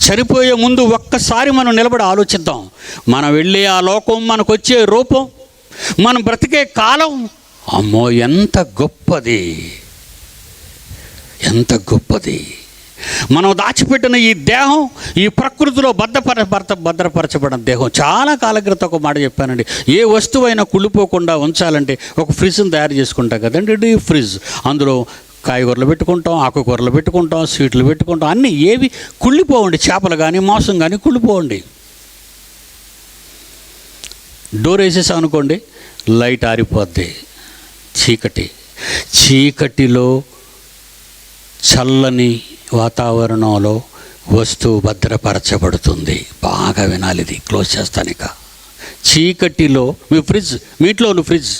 చనిపోయే ముందు ఒక్కసారి మనం నిలబడి ఆలోచిద్దాం. మనం వెళ్ళే ఆ లోకం, మనకు వచ్చే రూపం, మనం బ్రతికే కాలం, అమ్మో ఎంత గొప్పది, ఎంత గొప్పది. మనం దాచిపెట్టిన ఈ దేహం, ఈ ప్రకృతిలో భద్రపరచబడిన దేహం. చాలా కాల క్రితం ఒక మాట చెప్పానండి, ఏ వస్తువైనా కుళ్ళిపోకుండా ఉంచాలంటే ఒక ఫ్రిడ్జ్ని తయారు చేసుకుంటాం కదండి, డీప్ ఫ్రిడ్జ్. అందులో కాయగూరలు పెట్టుకుంటాం, ఆకుకూరలు పెట్టుకుంటాం, స్వీట్లు పెట్టుకుంటాం, అన్నీ ఏవి కుళ్ళిపోవండి. చేపలు కానీ మాంసం కానీ కుళ్ళిపోవండి. డోర్ వేసేసాం అనుకోండి, లైట్ ఆరిపోద్ది, చీకటిలో చల్లని వాతావరణంలో వస్తువు భద్రపరచబడుతుంది. బాగా వినాలి, ఇది క్లోజ్ చేస్తాను. ఇక చీకటిలో మీ ఇంట్లో ఫ్రిడ్జ్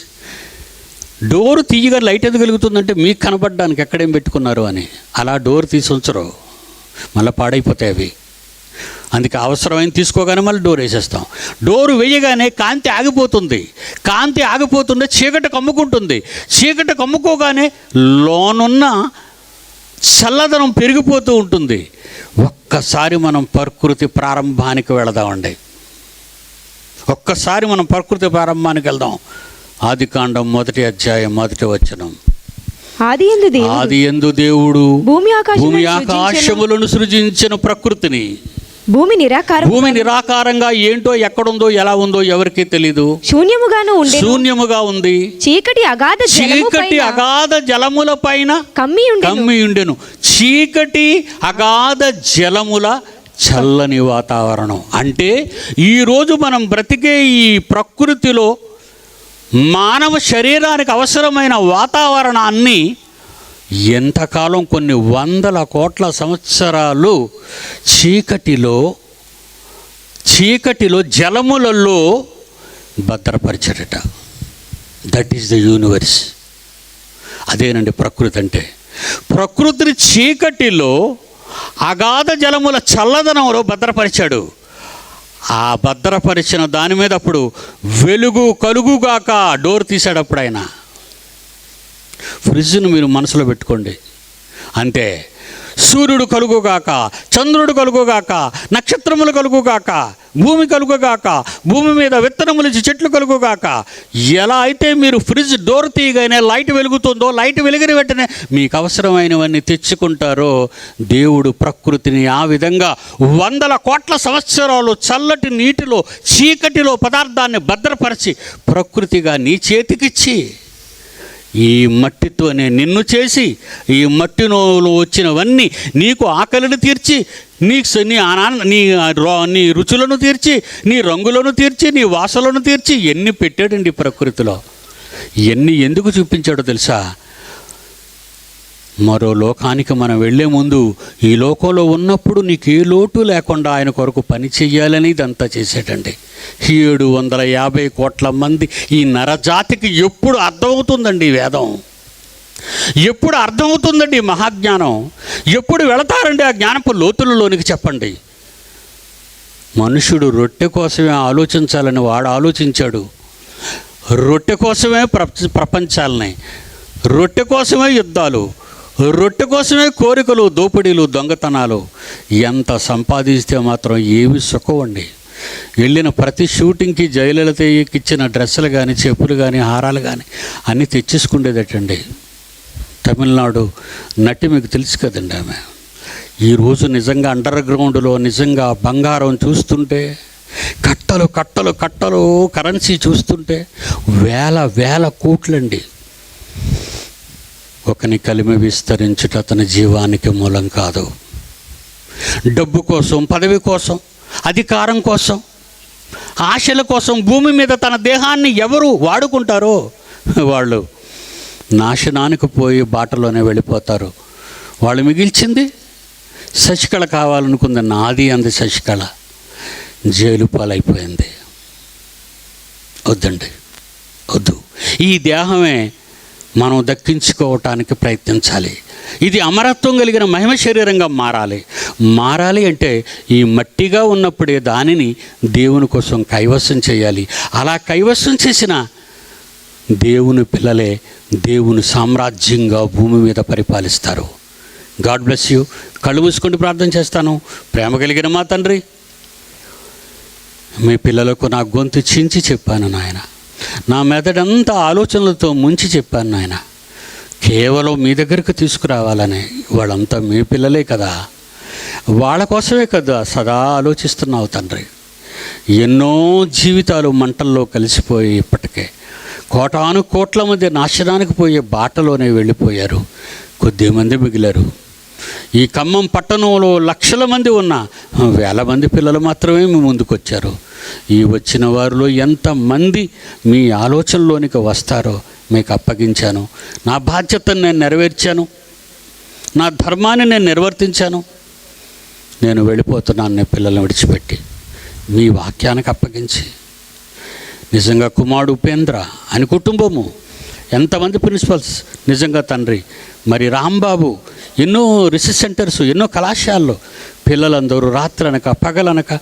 డోర్ తీయగా లైట్ ఎందుకు వెలుగుతుందంటే మీకు కనపడడానికి ఎక్కడేం పెట్టుకున్నారు అని. అలా డోర్ తీసి ఉంచరు, మళ్ళీ పాడైపోతాయి అవి. అందుకే అవసరమైన తీసుకోగానే మళ్ళీ డోర్ వేసేస్తాం. డోరు వేయగానే కాంతి ఆగిపోతుంది, చీకటి కమ్ముకుంటుంది. చీకటి కమ్ముకోగానే లోనున్న చల్లదనం పెరిగిపోతూ ఉంటుంది. ఒక్కసారి మనం ప్రకృతి ప్రారంభానికి వెళదామండి, ఒక్కసారి మనం ప్రకృతి ప్రారంభానికి వెళ్దాం. ఆదికాండం 1వ అధ్యాయం 1వ వచనం. ఆదియందు దేవుడు భూమి ఆకాశములను సృజించిన ప్రకృతిని భూమి నిరాకారం భూమి నిరాకారంగా ఏంటో, ఎక్కడుందో, ఎలా ఉందో ఎవరికీ తెలీదు. శూన్యముగాను ఉండెను. శూన్యముగా ఉంది. చీకటి అగాధ జలము చీకటి పైన అగాధ జలముల పైన కమ్మి ఉండెను. చీకటి అగాధ జలముల చల్లని వాతావరణం. అంటే ఈరోజు మనం బ్రతికే ఈ ప్రకృతిలో మానవ శరీరానికి అవసరమైన వాతావరణాన్ని ఎంతకాలం, కొన్ని వందల కోట్ల సంవత్సరాలు చీకటిలో జలములలో భద్రపరిచారట. That is the universe. అదేనండి ప్రకృతి అంటే. ప్రకృతిని చీకటిలో అగాధ జలముల చల్లదనంలో భద్రపరిచాడు. ఆ భద్రపరిచిన దాని మీద అప్పుడు వెలుగు కలుగుగాక డోర్ తీశాడు. అప్పుడు ఆయన ఫ్రిడ్జ్ను మీరు మనసులో పెట్టుకోండి. అంటే సూర్యుడు కలుగుగాక, చంద్రుడు కలుగుగాక, నక్షత్రములు కలుగుగాక, భూమి కలుగుగాక, భూమి మీద విత్తనములు చెట్లు కలుగుగాక. ఎలా అయితే మీరు ఫ్రిడ్జ్ డోర్ తీయగానే లైట్ వెలుగుతుందో, లైట్ వెలిగిన వెంటనే మీకు అవసరమైనవన్నీ తెచ్చుకుంటారో, దేవుడు ప్రకృతిని ఆ విధంగా వందల కోట్ల సంవత్సరాలు చల్లటి నీటిలో, చీకటిలో పదార్థాన్ని భద్రపరిచి ప్రకృతిగా నీ చేతికిచ్చి, ఈ మట్టితోనే నిన్ను చేసి, ఈ మట్టిలో వచ్చినవన్నీ నీకు ఆకలిని తీర్చి, నీ రుచులను తీర్చి, నీ రంగులను తీర్చి, నీ వాసనలను తీర్చి ఎన్ని పెట్టాడండి ప్రకృతిలో. ఎన్ని ఎందుకు చూపించాడో తెలుసా? మరో లోకానికి మనం వెళ్ళే ముందు ఈ లోకంలో ఉన్నప్పుడు నీకు ఏ లోటు లేకుండా ఆయన కొరకు పని చెయ్యాలని ఇదంతా చేశాడండి. 750 కోట్ల మంది ఈ నరజాతికి ఎప్పుడు అర్థమవుతుందండి ఈ వేదం? ఎప్పుడు అర్థమవుతుందండి ఈ మహాజ్ఞానం? ఎప్పుడు వెళతారండి ఆ జ్ఞానపు లోతులలోనికి? చెప్పండి. మనుషుడు రొట్టె కోసమే ఆలోచించాలని వాడు ఆలోచించాడు. రొట్టె కోసమే ప్రపంచాలని, రొట్టె కోసమే యుద్ధాలు, రొట్టె కోసమే కోరికలు, దోపిడీలు, దొంగతనాలు. ఎంత సంపాదిస్తే మాత్రం ఏవి సుఖమండి. వెళ్ళిన ప్రతి షూటింగ్కి జయలలిత ఇచ్చిన డ్రెస్సులు కానీ, చెప్పులు కానీ, హారాలు కానీ అన్నీ తెచ్చేసుకునేదటండి. తమిళనాడు నటి, మీకు తెలుసు కదండి ఆమె. ఈరోజు నిజంగా అండర్ గ్రౌండ్లో నిజంగా బంగారం చూస్తుంటే, కట్టలు కట్టలు కట్టలు కరెన్సీ చూస్తుంటే వేల కోట్లండి. ఒకని కలిమి విస్తరించుట అతని జీవానికి మూలం కాదు. డబ్బు కోసం, పదవి కోసం, అధికారం కోసం, ఆశల కోసం భూమి మీద తన దేహాన్ని ఎవరు వాడుకుంటారో వాళ్ళు నాశనానికి పోయి బాటలోనే వెళ్ళిపోతారు. వాళ్ళు మిగిల్చింది శశికళ కావాలనుకుంది, నాది అంది శశికళ. జైలు పాలైపోయింది. వద్దండి, వద్దు. ఈ దేహమే మనం దక్కించుకోవటానికి ప్రయత్నించాలి. ఇది అమరత్వం కలిగిన మహిమ శరీరంగా మారాలి అంటే ఈ మట్టిగా ఉన్నప్పుడే దానిని దేవుని కోసం కైవసం చేయాలి. అలా కైవసం చేసిన దేవుని పిల్లలే దేవుని సామ్రాజ్యంగా భూమి మీద పరిపాలిస్తారు. God bless you. కళ్ళు మూసుకొని ప్రార్థన చేస్తాను. ప్రేమ కలిగిన మా తండ్రి, మీ పిల్లలకు నా గొంతు చించి చెప్పాను నాయన. నా మెదడంతా ఆలోచనలతో ముంచి చెప్పాను నాయన. కేవలం మీ దగ్గరకు తీసుకురావాలని. వాళ్ళంతా మీ పిల్లలే కదా, వాళ్ళ కోసమే కదా సదా ఆలోచిస్తున్నావు తండ్రి. ఎన్నో జీవితాలు మంటల్లో కలిసిపోయి ఇప్పటికే కోటాను కోట్ల మంది నాశనానికి పోయే బాటలోనే వెళ్ళిపోయారు. కొద్దిమంది మిగిలారు. ఈ ఖమ్మం పట్టణంలో లక్షల మంది ఉన్న వేల మంది పిల్లలు మాత్రమే మీ ముందుకు వచ్చారు. ఈ వచ్చిన వారిలో ఎంతమంది మీ ఆలోచనలోనికి వస్తారో మీకు అప్పగించాను. నా బాధ్యతను నేను నెరవేర్చాను. నా ధర్మాన్ని నేను నిర్వర్తించాను. నేను వెళ్ళిపోతున్నాను నీ పిల్లల్ని విడిచిపెట్టి మీ వాక్యానికి అప్పగించి. నిజంగా కుమారుడు ఉపేంద్ర అని కుటుంబము, ఎంతమంది ప్రిన్సిపల్స్, నిజంగా తండ్రి, మరి రాంబాబు, ఎన్నో రిసెర్చ్ సెంటర్స్, ఎన్నో కళాశాలలు పిల్లలందరూ రాత్రనక పగలనక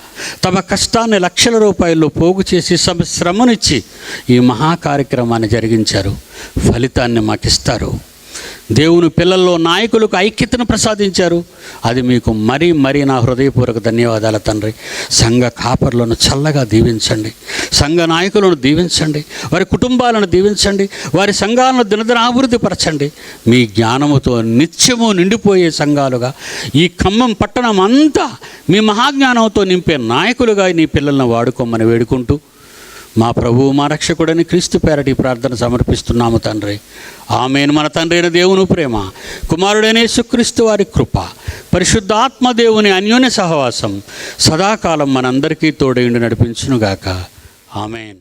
తమ కష్టాన్ని లక్షల రూపాయల్లో పోగు చేసి శ్రమనిచ్చి ఈ మహా కార్యక్రమాన్ని జరిగించారు. ఫలితాన్ని మాకు ఇస్తారు. దేవుని పిల్లల్లో నాయకులకు ఐక్యతను ప్రసాదించారు. అది మీకు మరీ నా హృదయపూర్వక ధన్యవాదాలు తండ్రి. సంఘ కాపరులను చల్లగా దీవించండి, సంఘ నాయకులను దీవించండి, వారి కుటుంబాలను దీవించండి, వారి సంఘాలను దినదినాభివృద్ధి పరచండి. మీ జ్ఞానముతో నిత్యము నిండిపోయే సంఘాలుగా ఈ ఖమ్మం పట్టణం అంతా మీ మహాజ్ఞానంతో నింపే నాయకులుగా నీ పిల్లలను వాడుకోమని వేడుకుంటూ మా ప్రభువు మా రక్షకుడని క్రీస్తు పేరటి ప్రార్థన సమర్పిస్తున్నాము తండ్రి. ఆమేన్. మన తండ్రి అయిన దేవుని ప్రేమ, కుమారుడైన యేసుక్రీస్తు వారి కృప, పరిశుద్ధాత్మ దేవుని అన్యోన్య సహవాసం సదాకాలం మనందరికీ తోడైండి నడిపించునుగాక. ఆమేన్.